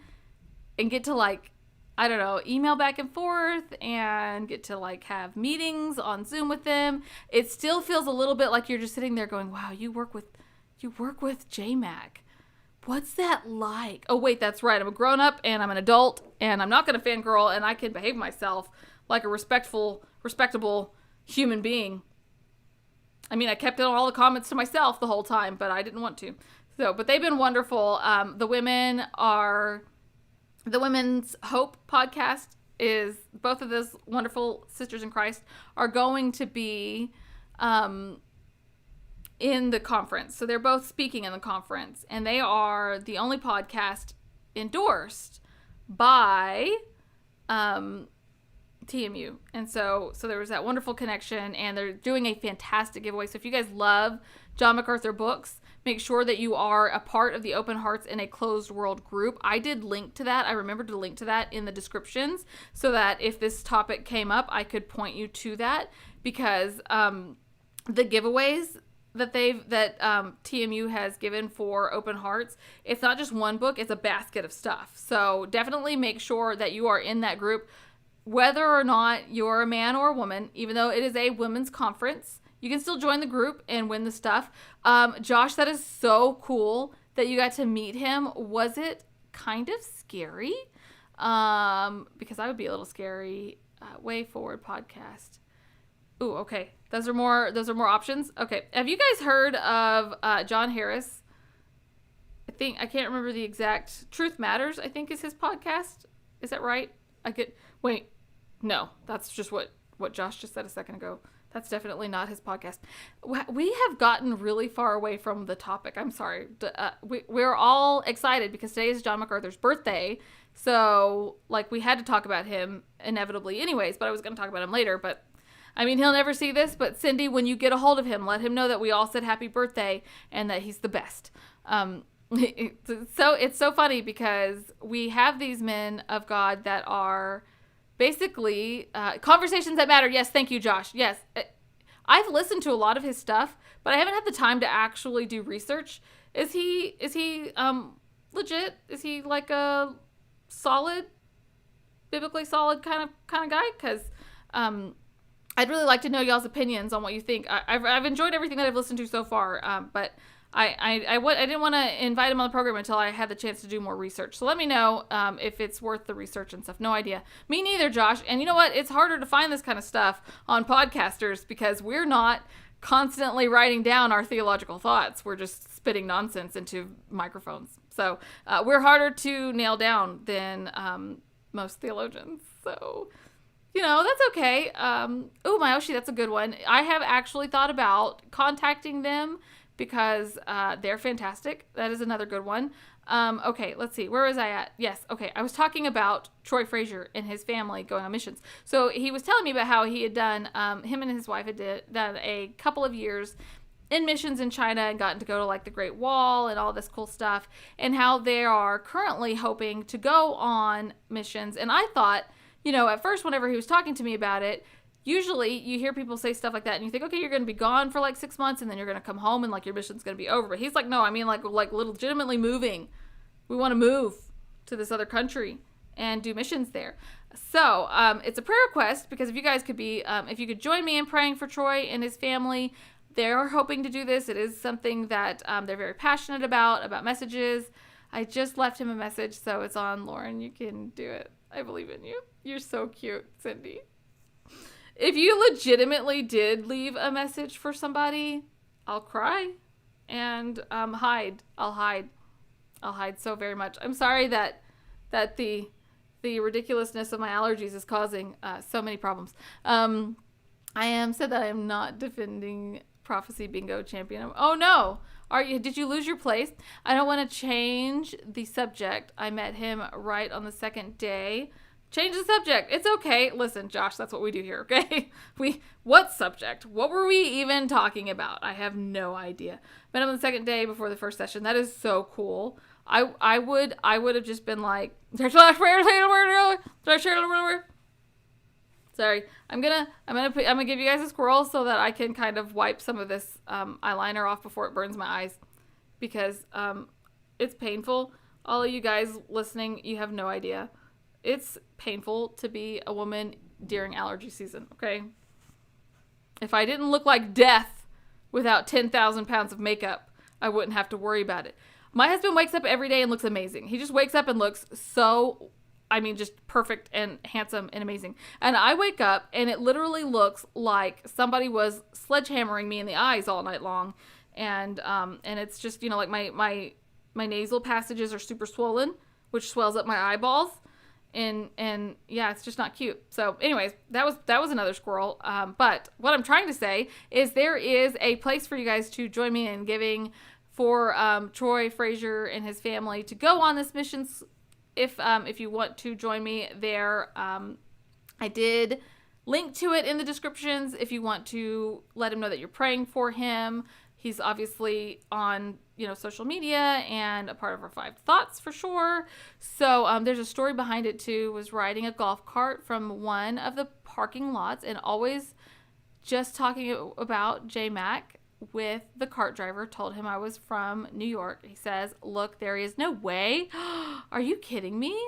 and get to email back and forth and get to have meetings on Zoom with them. It still feels a little bit like you're just sitting there going, wow, you work with J-Mac. What's that like? Oh, wait, that's right. I'm a grown-up, and I'm an adult, and I'm not going to fangirl, and I can behave myself like a respectable human being. I mean, I kept all the comments to myself the whole time, but I didn't want to. So, but they've been wonderful. The Women's Hope podcast is, both of those wonderful sisters in Christ are going to be in the conference. So they're both speaking in the conference, and they are the only podcast endorsed by TMU. And so there was that wonderful connection, and they're doing a fantastic giveaway. So if you guys love John MacArthur books, make sure that you are a part of the Open Hearts in a Closed World group. I did link to that. I remembered to link to that in the descriptions so that if this topic came up, I could point you to that, because the giveaways that TMU has given for Open Hearts, it's not just one book, it's a basket of stuff. So definitely make sure that you are in that group, whether or not you're a man or a woman. Even though it is a women's conference, you can still join the group and win the stuff. Josh, that is so cool that you got to meet him. Was it kind of scary? Because I would be a little scary. Way Forward podcast. Ooh, okay. Those are more options. Okay. Have you guys heard of John Harris? I can't remember the exact. Truth Matters, I think, is his podcast. Is that right? Wait. No, that's just what Josh just said a second ago. That's definitely not his podcast. We have gotten really far away from the topic. I'm sorry. We're all excited because today is John MacArthur's birthday. So, we had to talk about him inevitably anyways, but I was going to talk about him later. But, I mean, he'll never see this. But, Cindy, when you get a hold of him, let him know that we all said happy birthday and that he's the best. So it's so funny because we have these men of God that are basically conversations that matter. Yes, thank you, Josh. Yes, I've listened to a lot of his stuff, but I haven't had the time to actually do research. Is he legit? Is he like a solid, biblically solid kind of guy? Because I'd really like to know y'all's opinions on what you think. I've enjoyed everything that I've listened to so far, but I didn't want to invite him on the program until I had the chance to do more research. So let me know if it's worth the research and stuff. No idea. Me neither, Josh. And you know what? It's harder to find this kind of stuff on podcasters because we're not constantly writing down our theological thoughts. We're just spitting nonsense into microphones. So we're harder to nail down than most theologians. So, that's okay. Mayoshi, that's a good one. I have actually thought about contacting them because they're fantastic. That is another good one. Okay, let's see. Where was I at? Yes, okay. I was talking about Troy Frazier and his family going on missions. So he was telling me about how he had done, him and his wife had done a couple of years in missions in China and gotten to go to the Great Wall and all this cool stuff, and how they are currently hoping to go on missions. And I thought, at first whenever he was talking to me about it, usually you hear people say stuff like that and you think, okay, you're going to be gone for 6 months and then you're going to come home and your mission's going to be over. But he's like, no, I mean legitimately moving. We want to move to this other country and do missions there. So it's a prayer request because if you guys could if you could join me in praying for Troy and his family, they're hoping to do this. It is something that they're very passionate about messages. I just left him a message, so it's on. Lauren, you can do it. I believe in you. You're so cute, Cindy. If you legitimately did leave a message for somebody, I'll cry and hide. I'll hide so very much. I'm sorry that the ridiculousness of my allergies is causing so many problems. I said that I am not defending Prophecy Bingo Champion. Oh no! Did you lose your place? I don't want to change the subject. I met him right on the second day. Change the subject. It's okay. Listen, Josh, that's what we do here, okay? What subject? What were we even talking about? I have no idea. Met him on the second day before the first session. That is so cool. I would have just been like, sorry. I'm gonna give you guys a squirrel so that I can kind of wipe some of this eyeliner off before it burns my eyes, because it's painful. All of you guys listening, you have no idea. It's painful to be a woman during allergy season, okay? If I didn't look like death without 10,000 pounds of makeup, I wouldn't have to worry about it. My husband wakes up every day and looks amazing. He just wakes up and looks so, just perfect and handsome and amazing. And I wake up and it literally looks like somebody was sledgehammering me in the eyes all night long. And it's just, like my nasal passages are super swollen, which swells up my eyeballs. And yeah, it's just not cute. So anyways, that was another squirrel. But what I'm trying to say is there is a place for you guys to join me in giving for Troy Frazier and his family to go on this mission. If you want to join me there, I did link to it in the descriptions if you want to let him know that you're praying for him. He's obviously on, social media and a part of our 5 thoughts for sure. So there's a story behind it too. Was riding a golf cart from one of the parking lots and always just talking about J Mac with the cart driver. Told him I was from New York. He says, "Look, there is no way." Are you kidding me?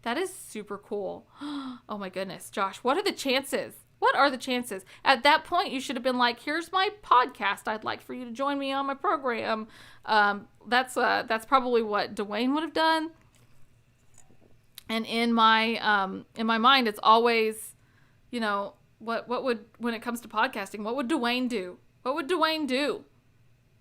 That is super cool. Oh my goodness, Josh, what are the chances? What are the chances? At that point, you should have been like, "Here's my podcast. I'd like for you to join me on my program." That's probably what Dwayne would have done. And in my mind, it's always, what would, when it comes to podcasting, what would Dwayne do? What would Dwayne do?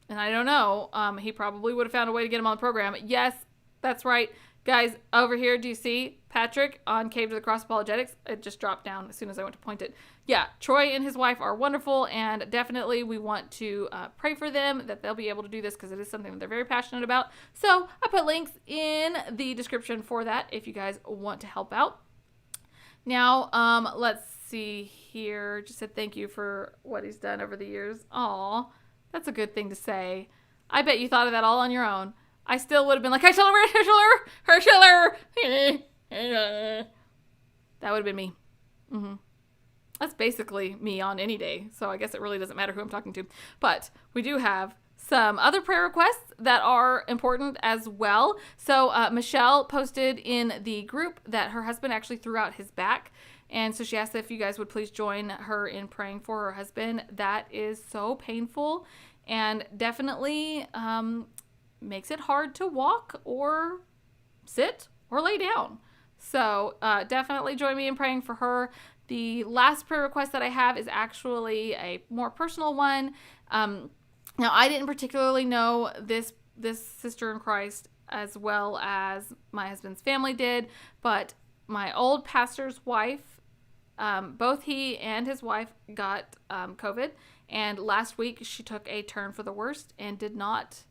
And I don't know. He probably would have found a way to get him on the program. Yes, that's right. Guys, over here, do you see Patrick on Cave to the Cross Apologetics? It just dropped down as soon as I went to point it. Yeah, Troy and his wife are wonderful, and definitely we want to pray for them that they'll be able to do this because it is something that they're very passionate about. So I put links in the description for that if you guys want to help out. Now, let's see here. Just said thank you for what he's done over the years. Aw, that's a good thing to say. I bet you thought of that all on your own. I still would have been like, Herschler. That would have been me. Mm-hmm. That's basically me on any day. So I guess it really doesn't matter who I'm talking to. But we do have some other prayer requests that are important as well. So Michelle posted in the group that her husband actually threw out his back. And so she asked if you guys would please join her in praying for her husband. That is so painful and definitely makes it hard to walk or sit or lay down. So definitely join me in praying for her. The last prayer request that I have is actually a more personal one. Now, I didn't particularly know this sister in Christ as well as my husband's family did, but my old pastor's wife, both he and his wife got COVID, and last week she took a turn for the worst and did not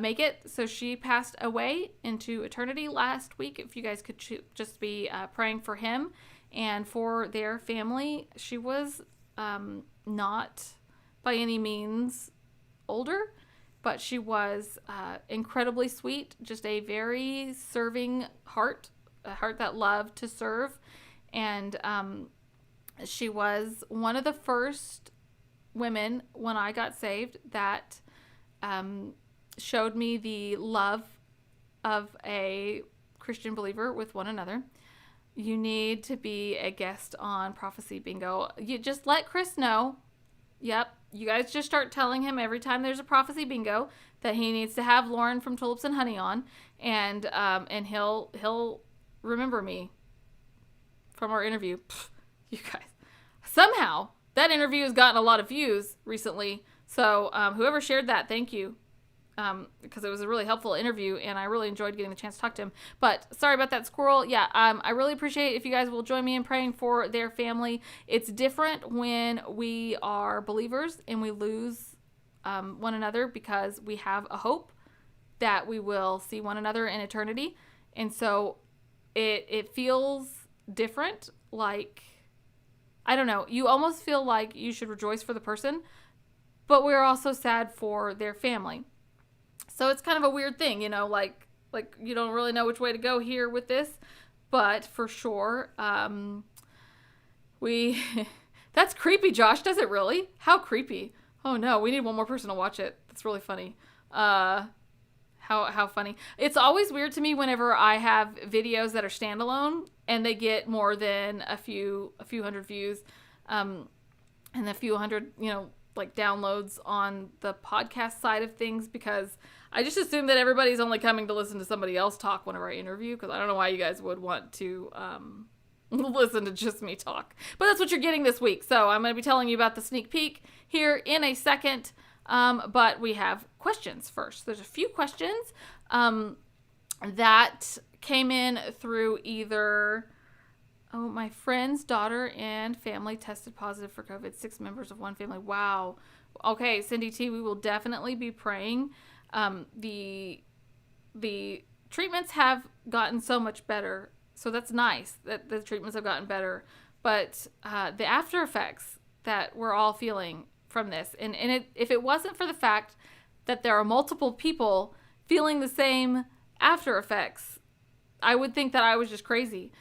make it. So she passed away into eternity last week. If you guys could just be praying for him and for their family. She was not by any means older, but she was incredibly sweet, just a very serving heart, a heart that loved to serve. And she was one of the first women when I got saved that showed me the love of a Christian believer with one another. You need to be a guest on Prophecy Bingo. You just let Chris know. Yep. You guys just start telling him every time there's a Prophecy Bingo that he needs to have Lauren from Tulips and Honey on, and he'll remember me from our interview. Pfft, you guys. Somehow that interview has gotten a lot of views recently. So whoever shared that, thank you. Because it was a really helpful interview and I really enjoyed getting the chance to talk to him. But sorry about that squirrel. Yeah, I really appreciate if you guys will join me in praying for their family. It's different when we are believers and we lose one another because we have a hope that we will see one another in eternity. And so it feels different. Like, I don't know, you almost feel like you should rejoice for the person, but we're also sad for their family. So it's kind of a weird thing, like you don't really know which way to go here with this, but for sure, that's creepy, Josh. Does it really? How creepy? Oh no, we need one more person to watch it. That's really funny. How funny. It's always weird to me whenever I have videos that are standalone and they get more than a few hundred views, and a few hundred, like downloads on the podcast side of things, because I just assume that everybody's only coming to listen to somebody else talk whenever I interview, because I don't know why you guys would want to listen to just me talk. But that's what you're getting this week. So I'm going to be telling you about the sneak peek here in a second. But we have questions first. There's a few questions that came in through either... Oh, my friend's daughter and family tested positive for COVID. 6 members of one family. Wow. Okay, Cindy T, we will definitely be praying. The treatments have gotten so much better. So that's nice that the treatments have gotten better. But the after effects that we're all feeling from this, and if it wasn't for the fact that there are multiple people feeling the same after effects, I would think that I was just crazy.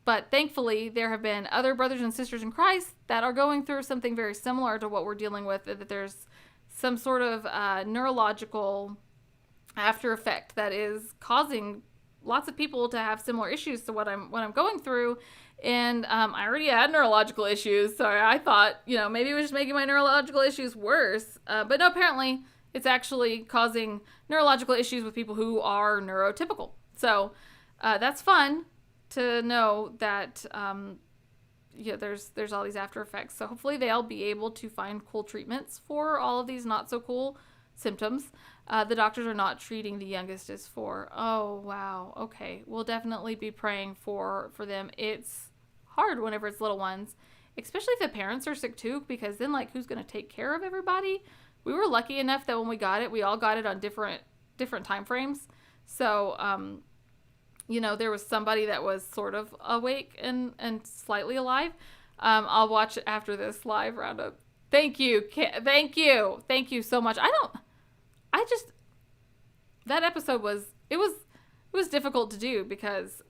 But thankfully, there have been other brothers and sisters in Christ that are going through something very similar to what we're dealing with, that there's some sort of neurological after effect that is causing lots of people to have similar issues to what I'm going through. And I already had neurological issues, so I thought, maybe it was just making my neurological issues worse. But no, apparently it's actually causing neurological issues with people who are neurotypical. So that's fun to know that there's all these after effects. So hopefully they'll be able to find cool treatments for all of these not so cool symptoms. The doctors are not treating the youngest as 4. Oh, wow. Okay. We'll definitely be praying for them. It's hard whenever it's little ones, especially if the parents are sick too, because then who's going to take care of everybody? We were lucky enough that when we got it, we all got it on different time frames. So, there was somebody that was sort of awake and slightly alive. I'll watch it after this live roundup. Thank you. Thank you so much. That episode was difficult to do because,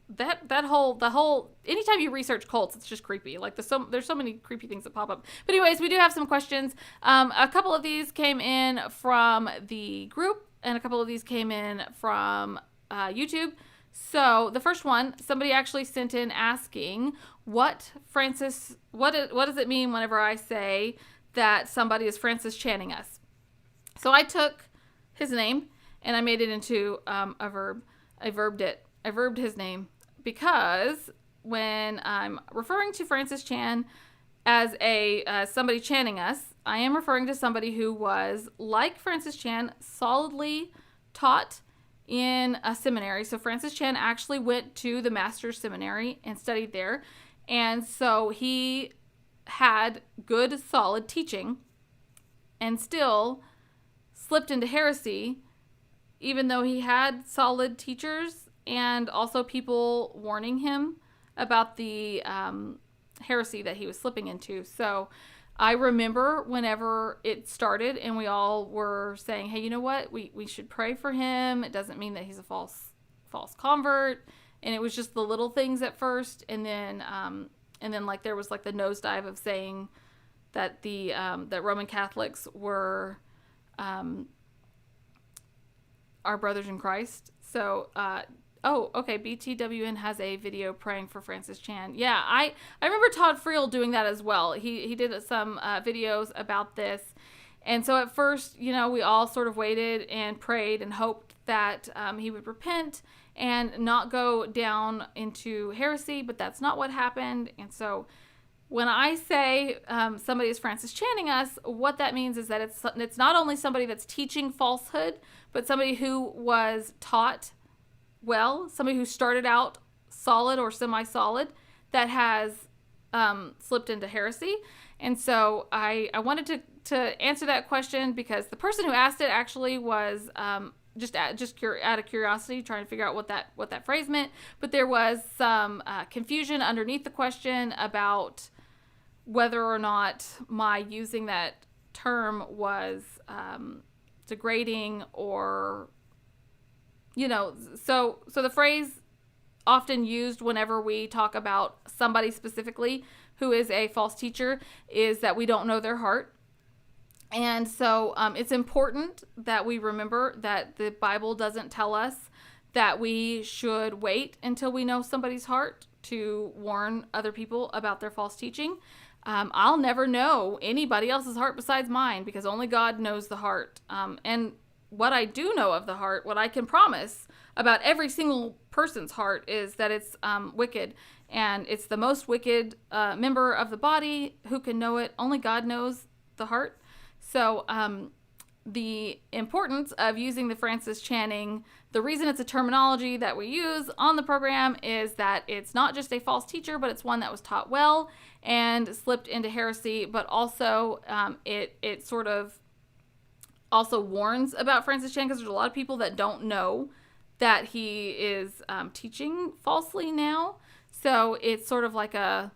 the whole anytime you research cults, it's just creepy. There's so many creepy things that pop up. But anyways, we do have some questions. A couple of these came in from the group, and a couple of these came in from YouTube. So the first one, somebody actually sent in asking, what does it mean whenever I say that somebody is Francis chanting us? So I took his name and I made it into a verb. I verbed his name, because when I'm referring to Francis Chan as somebody chanting us, I am referring to somebody who was, like Francis Chan, solidly taught in a seminary. So Francis Chan actually went to the master's seminary and studied there. And so he had good, solid teaching and still slipped into heresy, even though he had solid teachers and also people warning him about the heresy that he was slipping into. So I remember whenever it started and we all were saying, hey, you know what? We should pray for him. It doesn't mean that he's a false convert. And it was just the little things at first. And then there was the nosedive of saying that that Roman Catholics were our brothers in Christ. So, okay, BTWN has a video praying for Francis Chan. Yeah, I remember Todd Friel doing that as well. He did some videos about this. And so at first, we all sort of waited and prayed and hoped that he would repent and not go down into heresy, but that's not what happened. And so when I say somebody is Francis chanting us, what that means is that it's not only somebody that's teaching falsehood, but somebody who was taught well, somebody who started out solid or semi-solid that has slipped into heresy. And so I wanted to answer that question because the person who asked it actually was just out of curiosity, trying to figure out what that phrase meant. But there was some confusion underneath the question about whether or not my using that term was degrading or, so the phrase often used whenever we talk about somebody specifically who is a false teacher is that we don't know their heart. And so it's important that we remember that the Bible doesn't tell us that we should wait until we know somebody's heart to warn other people about their false teaching. I'll never know anybody else's heart besides mine, because only God knows the heart. And what I do know of the heart, what I can promise about every single person's heart, is that it's wicked. And it's the most wicked member of the body. Who can know it? Only God knows the heart. So the importance of using the Francis Channing, the reason it's a terminology that we use on the program is that it's not just a false teacher, but it's one that was taught well and slipped into heresy, but also it sort of also warns about Francis Chan, because there's a lot of people that don't know that he is teaching falsely now. So it's sort of like a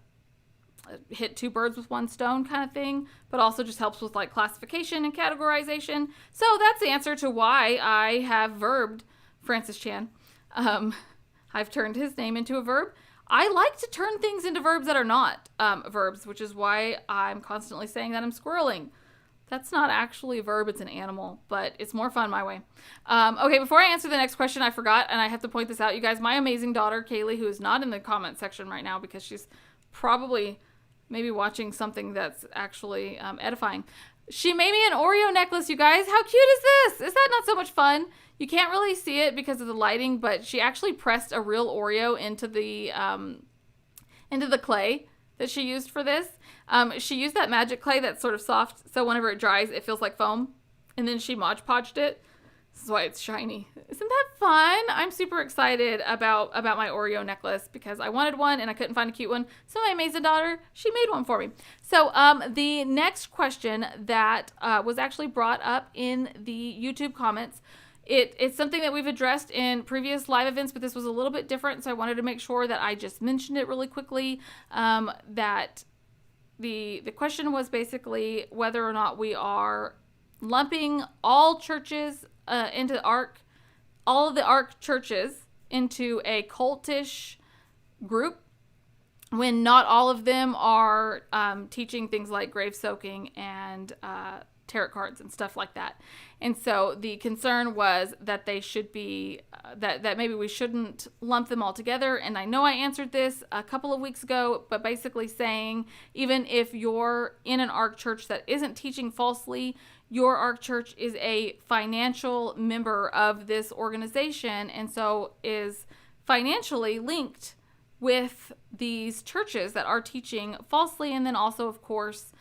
hit two birds with one stone kind of thing, but also just helps with like classification and categorization. So that's the answer to why I have verbed Francis Chan. I've turned his name into a verb. I like to turn things into verbs that are not verbs, which is why I'm constantly saying that I'm squirreling. That's not actually a verb, it's an animal, but it's more fun my way. Okay, before I answer the next question, I forgot, and I have to point this out, you guys, my amazing daughter, Kaylee, who is not in the comment section right now because she's probably maybe watching something that's actually edifying. She made me an Oreo necklace, you guys. How cute is this? Is that not so much fun? You can't really see it because of the lighting, but she actually pressed a real Oreo into the clay that she used for this. She used that magic clay that's sort of soft, so whenever it dries, it feels like foam. And then she Mod Podged it. This is why it's shiny. Isn't that fun? I'm super excited about my Oreo necklace because I wanted one and I couldn't find a cute one. So my amazing daughter, she made one for me. So the next question that was actually brought up in the YouTube comments, it's something that we've addressed in previous live events, but this was a little bit different. So I wanted to make sure that I just mentioned it really quickly. That the question was basically whether or not we are lumping all churches into all of the ARC churches into a cultish group when not all of them are teaching things like grave soaking and tarot cards and stuff like that. And so the concern was that they should be, that maybe we shouldn't lump them all together. And I know I answered this a couple of weeks ago, but basically saying even if you're in an ARC church that isn't teaching falsely, your ARC church is a financial member of this organization and so is financially linked with these churches that are teaching falsely. And then also, of course,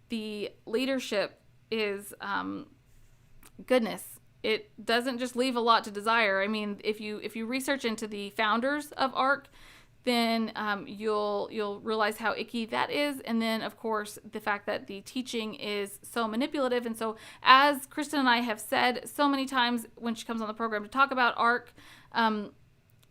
the leadership is, goodness, it doesn't just leave a lot to desire. I mean, if you research into the founders of ARC, then you'll realize how icky that is. And then, of course, the fact that the teaching is so manipulative. And so, as Kristen and I have said so many times when she comes on the program to talk about ARC,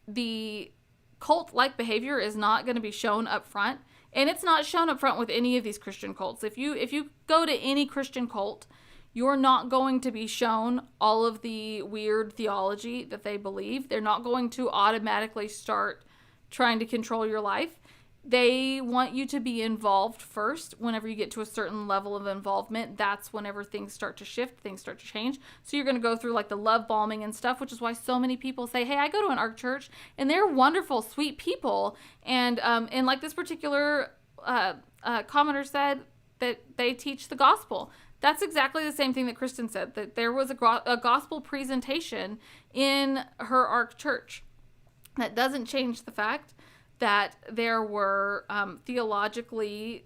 the cult-like behavior is not going to be shown up front. And it's not shown up front with any of these Christian cults. If you go to any Christian cult, you're not going to be shown all of the weird theology that they believe. They're not going to automatically start trying to control your life. They want you to be involved first. Whenever you get to a certain level of involvement, that's whenever things start to shift, things start to change. So you're going to go through like the love bombing and stuff, which is why so many people say, hey, I go to an ARC church and they're wonderful, sweet people. And like this particular commenter said that they teach the gospel. That's exactly the same thing that Kristen said, that there was a gospel presentation in her ARC church. That doesn't change the fact that there were theologically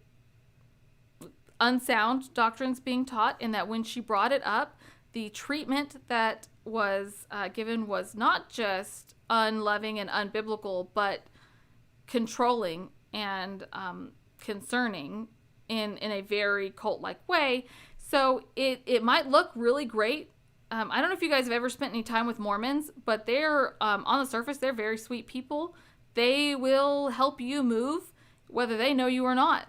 unsound doctrines being taught, and that when she brought it up, the treatment that was given was not just unloving and unbiblical, but controlling and concerning in a very cult-like way. So it might look really great. I don't know if you guys have ever spent any time with Mormons, but they're, on the surface, they're very sweet people. They will help you move, whether they know you or not.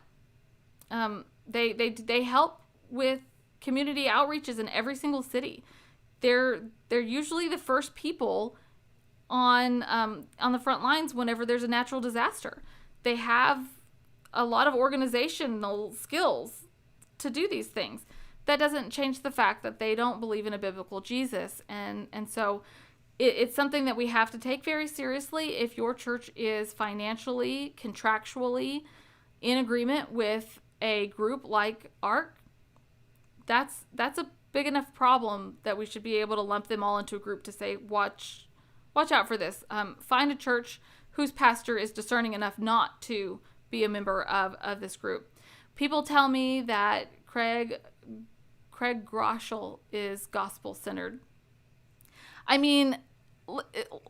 They help with community outreaches in every single city. They're usually the first people on the front lines whenever there's a natural disaster. They have a lot of organizational skills to do these things. That doesn't change the fact that they don't believe in a biblical Jesus. And so it's something that we have to take very seriously. If your church is financially, contractually in agreement with a group like ARC, that's a big enough problem that we should be able to lump them all into a group to say, watch out for this. Find a church whose pastor is discerning enough not to be a member of this group. People tell me that Craig Groeschel is gospel-centered. I mean,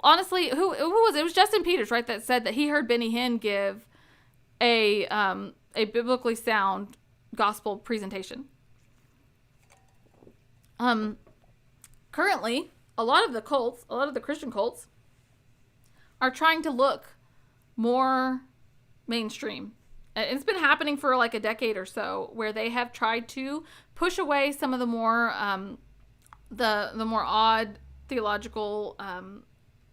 honestly, who was it? It was Justin Peters, right, that said that he heard Benny Hinn give a biblically sound gospel presentation. Currently, a lot of the Christian cults are trying to look more mainstream. It's been happening for like a decade or so, where they have tried to push away some of the more the more odd theological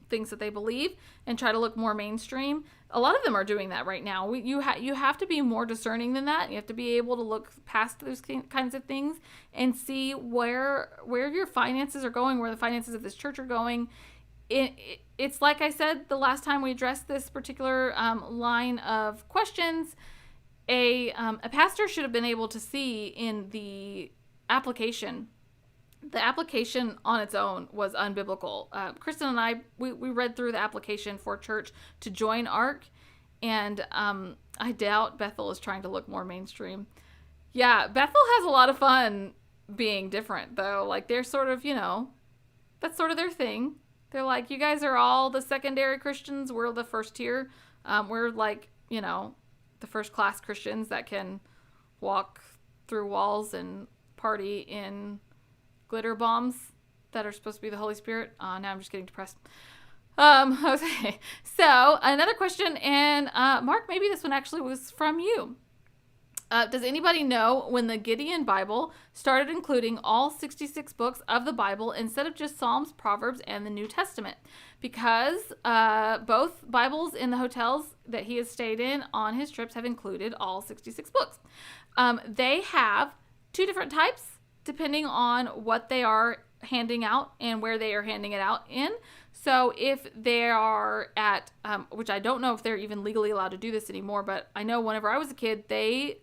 things that they believe and try to look more mainstream. A lot of them are doing that right now. You have to be more discerning than that. You have to be able to look past those kinds of things and see where your finances are going, where the finances of this church are going. It's like I said the last time we addressed this particular line of questions. A pastor should have been able to see in the application. The application on its own was unbiblical. Kristen and I, we read through the application for church to join ARC, and I doubt Bethel is trying to look more mainstream. Yeah, Bethel has a lot of fun being different, though. Like, they're sort of, that's sort of their thing. They're like, you guys are all the secondary Christians. We're the first tier. We're like, the first class Christians that can walk through walls and party in glitter bombs that are supposed to be the Holy Spirit. Now I'm just getting depressed. Okay. So another question, and Mark, maybe this one actually was from you. Does anybody know when the Gideon Bible started including all 66 books of the Bible instead of just Psalms, Proverbs, and the New Testament? Because both Bibles in the hotels that he has stayed in on his trips have included all 66 books. They have two different types depending on what they are handing out and where they are handing it out in. So if they are at, which I don't know if they're even legally allowed to do this anymore, but I know whenever I was a kid, the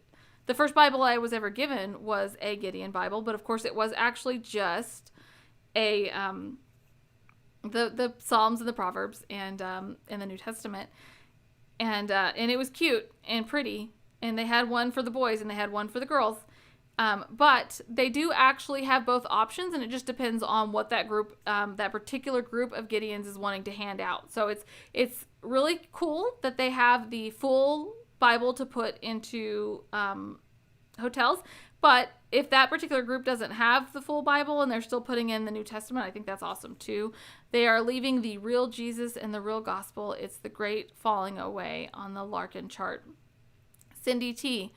first Bible I was ever given was a Gideon Bible, but of course it was actually just the Psalms and the Proverbs and the New Testament, and it was cute and pretty, and they had one for the boys and they had one for the girls, but they do actually have both options, and it just depends on what that group, that particular group of Gideons is wanting to hand out. So it's really cool that they have the full Bible to put into hotels, but if that particular group doesn't have the full Bible and they're still putting in the New Testament, I think that's awesome too. They are leaving the real Jesus and the real gospel. It's the great falling away on the Larkin chart. Cindy T,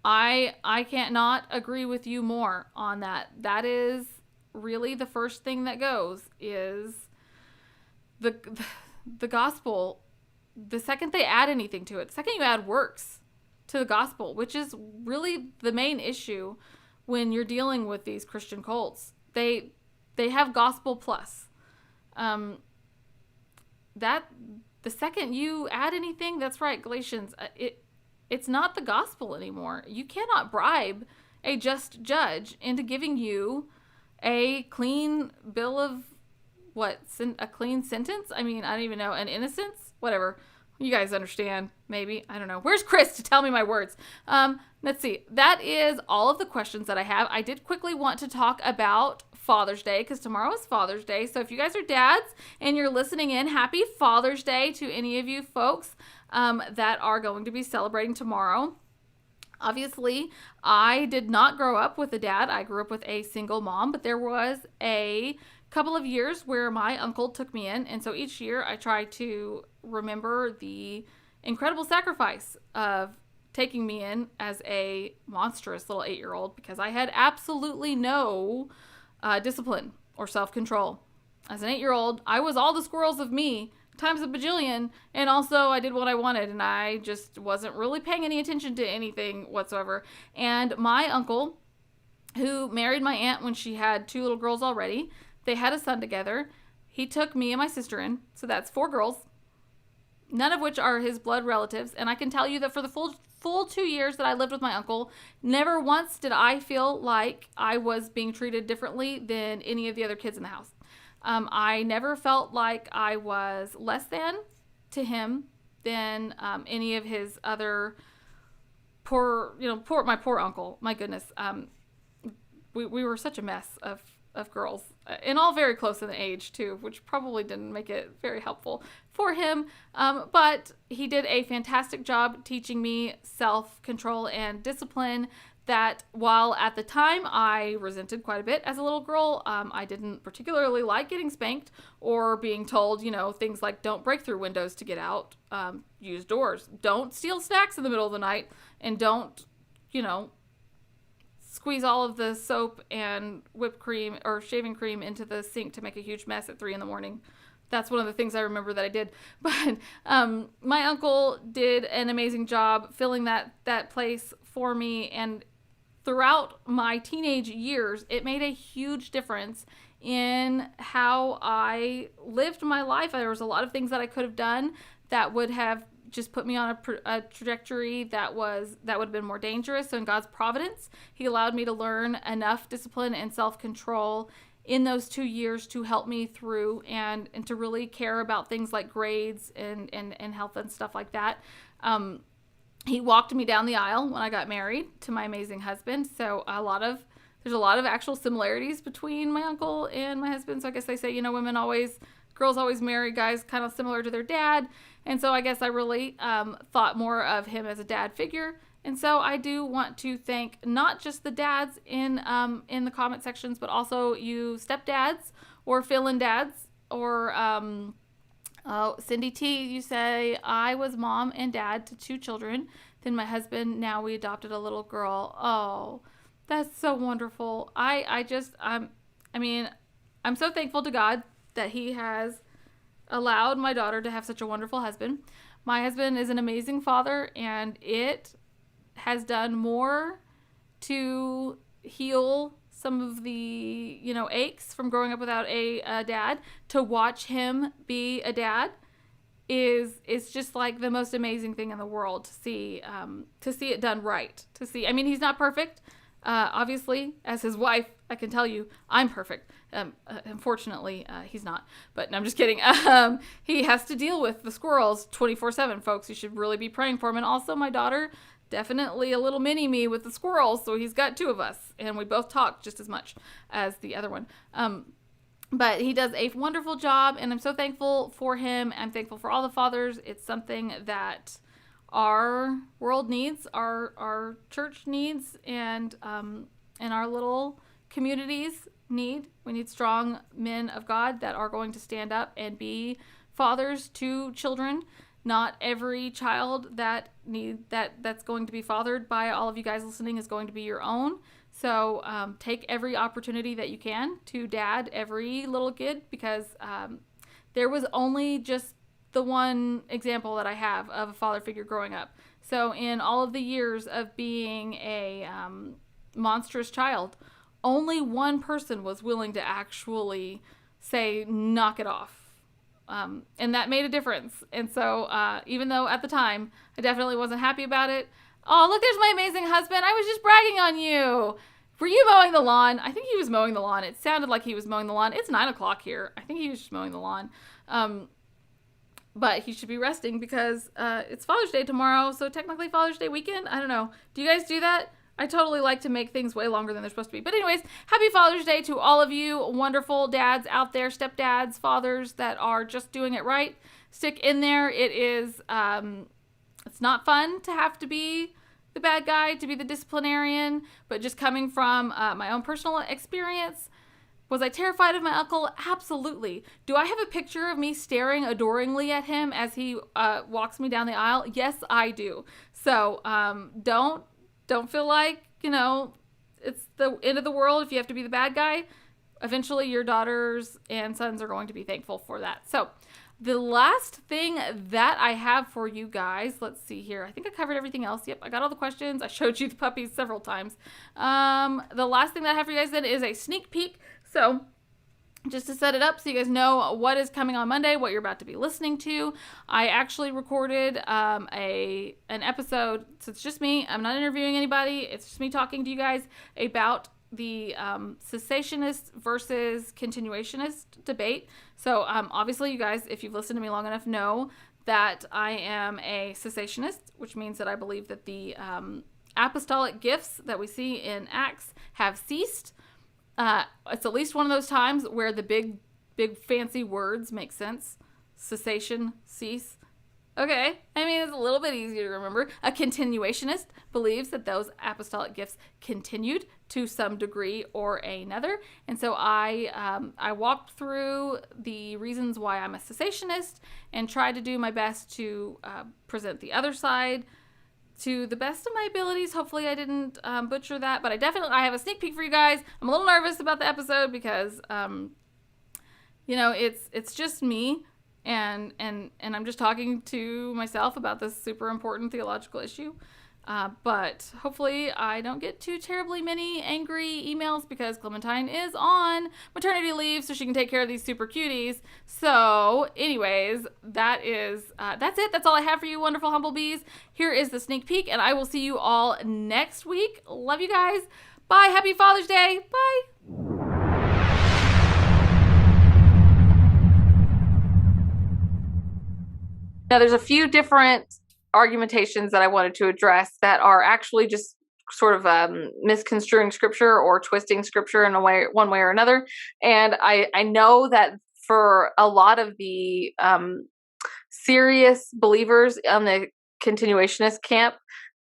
I can't not agree with you more on that. That is really the first thing that goes is the gospel. The second they add anything to it, the second you add works to the gospel, which is really the main issue when you're dealing with these Christian cults, they have gospel plus. That the second you add anything, that's right, Galatians, it's not the gospel anymore. You cannot bribe a just judge into giving you a clean bill of a clean sentence? I mean, I don't even know, an innocence? Whatever. You guys understand, maybe. I don't know. Where's Chris to tell me my words? Let's see. That is all of the questions that I have. I did quickly want to talk about Father's Day because tomorrow is Father's Day. So if you guys are dads and you're listening in, happy Father's Day to any of you folks that are going to be celebrating tomorrow. Obviously, I did not grow up with a dad. I grew up with a single mom, but there was a couple of years where my uncle took me in, and so each year I try to remember the incredible sacrifice of taking me in as a monstrous little 8-year-old because I had absolutely no discipline or self-control. As an 8-year-old, I was all the squirrels of me times a bajillion, and also I did what I wanted, and I just wasn't really paying any attention to anything whatsoever. And my uncle, who married my aunt when she had 2 little girls already, they had a son together. He took me and my sister in, so that's 4 girls, none of which are his blood relatives. And I can tell you that for the full 2 years that I lived with my uncle, never once did I feel like I was being treated differently than any of the other kids in the house. I never felt like I was less than to him than any of his other my poor uncle. My goodness. We were such a mess of girls, and all very close in age too, which probably didn't make it very helpful for him. But he did a fantastic job teaching me self-control and discipline that, while at the time I resented quite a bit as a little girl, I didn't particularly like getting spanked or being told, things like don't break through windows to get out, use doors, don't steal snacks in the middle of the night, and don't, squeeze all of the soap and whipped cream or shaving cream into the sink to make a huge mess at 3 a.m. That's one of the things I remember that I did. But my uncle did an amazing job filling that place for me. And throughout my teenage years, it made a huge difference in how I lived my life. There was a lot of things that I could have done that would have just put me on a trajectory that would have been more dangerous. So in God's providence, he allowed me to learn enough discipline and self-control in those 2 years to help me through and to really care about things like grades and health and stuff like that. He walked me down the aisle when I got married to my amazing husband. So there's a lot of actual similarities between my uncle and my husband. So I guess they say, girls always marry guys kind of similar to their dad. And so I guess I really thought more of him as a dad figure. And so I do want to thank not just the dads in the comment sections, but also you stepdads or fill-in dads or Cindy T, you say, I was mom and dad to 2 children. Then my husband, now we adopted a little girl. Oh, that's so wonderful. I'm so thankful to God that he has allowed my daughter to have such a wonderful husband. My husband is an amazing father, and it has done more to heal some of the, aches from growing up without a dad. To watch him be a dad is just like the most amazing thing in the world to see it done right. He's not perfect. Obviously, as his wife, I can tell you I'm perfect. Unfortunately, he's not. But no, I'm just kidding. He has to deal with the squirrels 24/7, folks. You should really be praying for him. And also, my daughter, definitely a little mini me with the squirrels. So he's got 2 of us, and we both talk just as much as the other one. But he does a wonderful job, and I'm so thankful for him. I'm thankful for all the fathers. It's something that our world needs, our church needs, and our little communities need. We need strong men of God that are going to stand up and be fathers to children. Not every child that's going to be fathered by all of you guys listening is going to be your own. So take every opportunity that you can to dad every little kid, because there was only just the one example that I have of a father figure growing up. So in all of the years of being a monstrous child, only one person was willing to actually say, knock it off. And that made a difference. And so even though at the time I definitely wasn't happy about it. Oh, look, there's my amazing husband. I was just bragging on you. Were you mowing the lawn? I think he was mowing the lawn. It sounded like he was mowing the lawn. It's 9:00 here. I think he was just mowing the lawn. But he should be resting because it's Father's Day tomorrow. So technically Father's Day weekend. I don't know. Do you guys do that? I totally like to make things way longer than they're supposed to be. But anyways, happy Father's Day to all of you wonderful dads out there, stepdads, fathers that are just doing it right. Stick in there. It is, it's not fun to have to be the bad guy, to be the disciplinarian, but just coming from my own personal experience, was I terrified of my uncle? Absolutely. Do I have a picture of me staring adoringly at him as he walks me down the aisle? Yes, I do. So don't feel like, it's the end of the world if you have to be the bad guy. Eventually your daughters and sons are going to be thankful for that. So the last thing that I have for you guys, let's see here. I think I covered everything else. Yep, I got all the questions. I showed you the puppies several times. The last thing that I have for you guys then is a sneak peek. So just to set it up so you guys know what is coming on Monday, what you're about to be listening to. I actually recorded an episode, so it's just me. I'm not interviewing anybody. It's just me talking to you guys about the cessationist versus continuationist debate. So obviously, you guys, if you've listened to me long enough, know that I am a cessationist, which means that I believe that the apostolic gifts that we see in Acts have ceased. It's at least one of those times where the big fancy words make sense. Cessation, cease. Okay, I mean, it's a little bit easier to remember. A continuationist believes that those apostolic gifts continued to some degree or another. And so I walked through the reasons why I'm a cessationist and tried to do my best to present the other side to the best of my abilities. Hopefully I didn't butcher that, but I have a sneak peek for you guys. I'm a little nervous about the episode because, it's just me and I'm just talking to myself about this super important theological issue. But hopefully I don't get too terribly many angry emails because Clementine is on maternity leave so she can take care of these super cuties. So anyways, that's it. That's all I have for you, wonderful humble bees. Here is the sneak peek, and I will see you all next week. Love you guys. Bye. Happy Father's Day. Bye. Now there's a few different argumentations that I wanted to address that are actually just sort of misconstruing scripture or twisting scripture in one way or another. And I know that for a lot of the serious believers on the continuationist camp,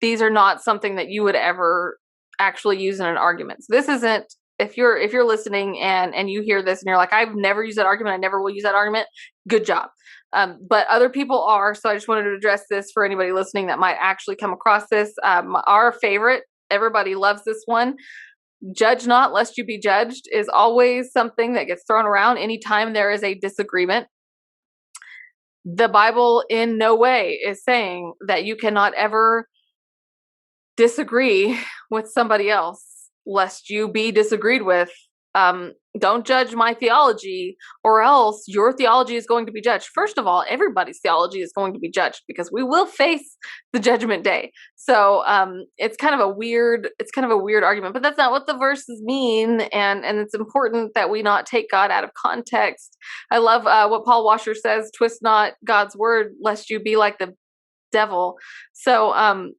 these are not something that you would ever actually use in an argument. So this isn't, if you're listening and you hear this and you're like, I've never used that argument, I never will use that argument, good job. But other people are, so I just wanted to address this for anybody listening that might actually come across this. Our favorite, everybody loves this one. Judge not lest you be judged is always something that gets thrown around anytime there is a disagreement. The Bible in no way is saying that you cannot ever disagree with somebody else lest you be disagreed with. Don't judge my theology or else your theology is going to be judged. First of all, everybody's theology is going to be judged because we will face the judgment day. So it's kind of a weird argument, but that's not what the verses mean. And it's important that we not take God out of context. I love what Paul Washer says, twist not God's word lest you be like the devil. So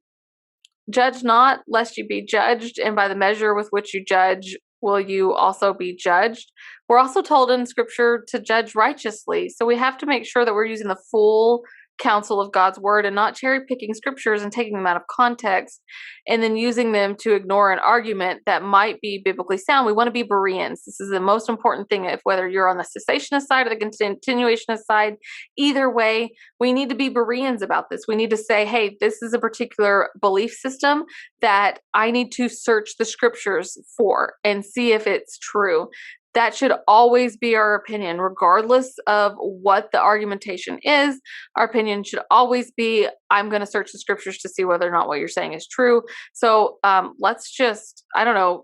judge not lest you be judged, and by the measure with which you judge will you also be judged. We're also told in scripture to judge righteously. So we have to make sure that we're using the full counsel of God's word and not cherry picking scriptures and taking them out of context and then using them to ignore an argument that might be biblically sound. We want to be Bereans. This is the most important thing. If whether you're on the cessationist side or the continuationist side, either way, we need to be Bereans about this. We need to say, hey, this is a particular belief system that I need to search the scriptures for and see if it's true. That should always be our opinion, regardless of what the argumentation is. Our opinion should always be, I'm going to search the scriptures to see whether or not what you're saying is true. So let's just,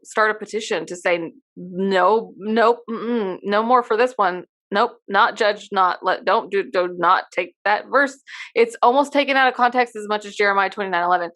start a petition to say, no more for this one. Nope, not judge, do not take that verse. It's almost taken out of context as much as Jeremiah 29:11.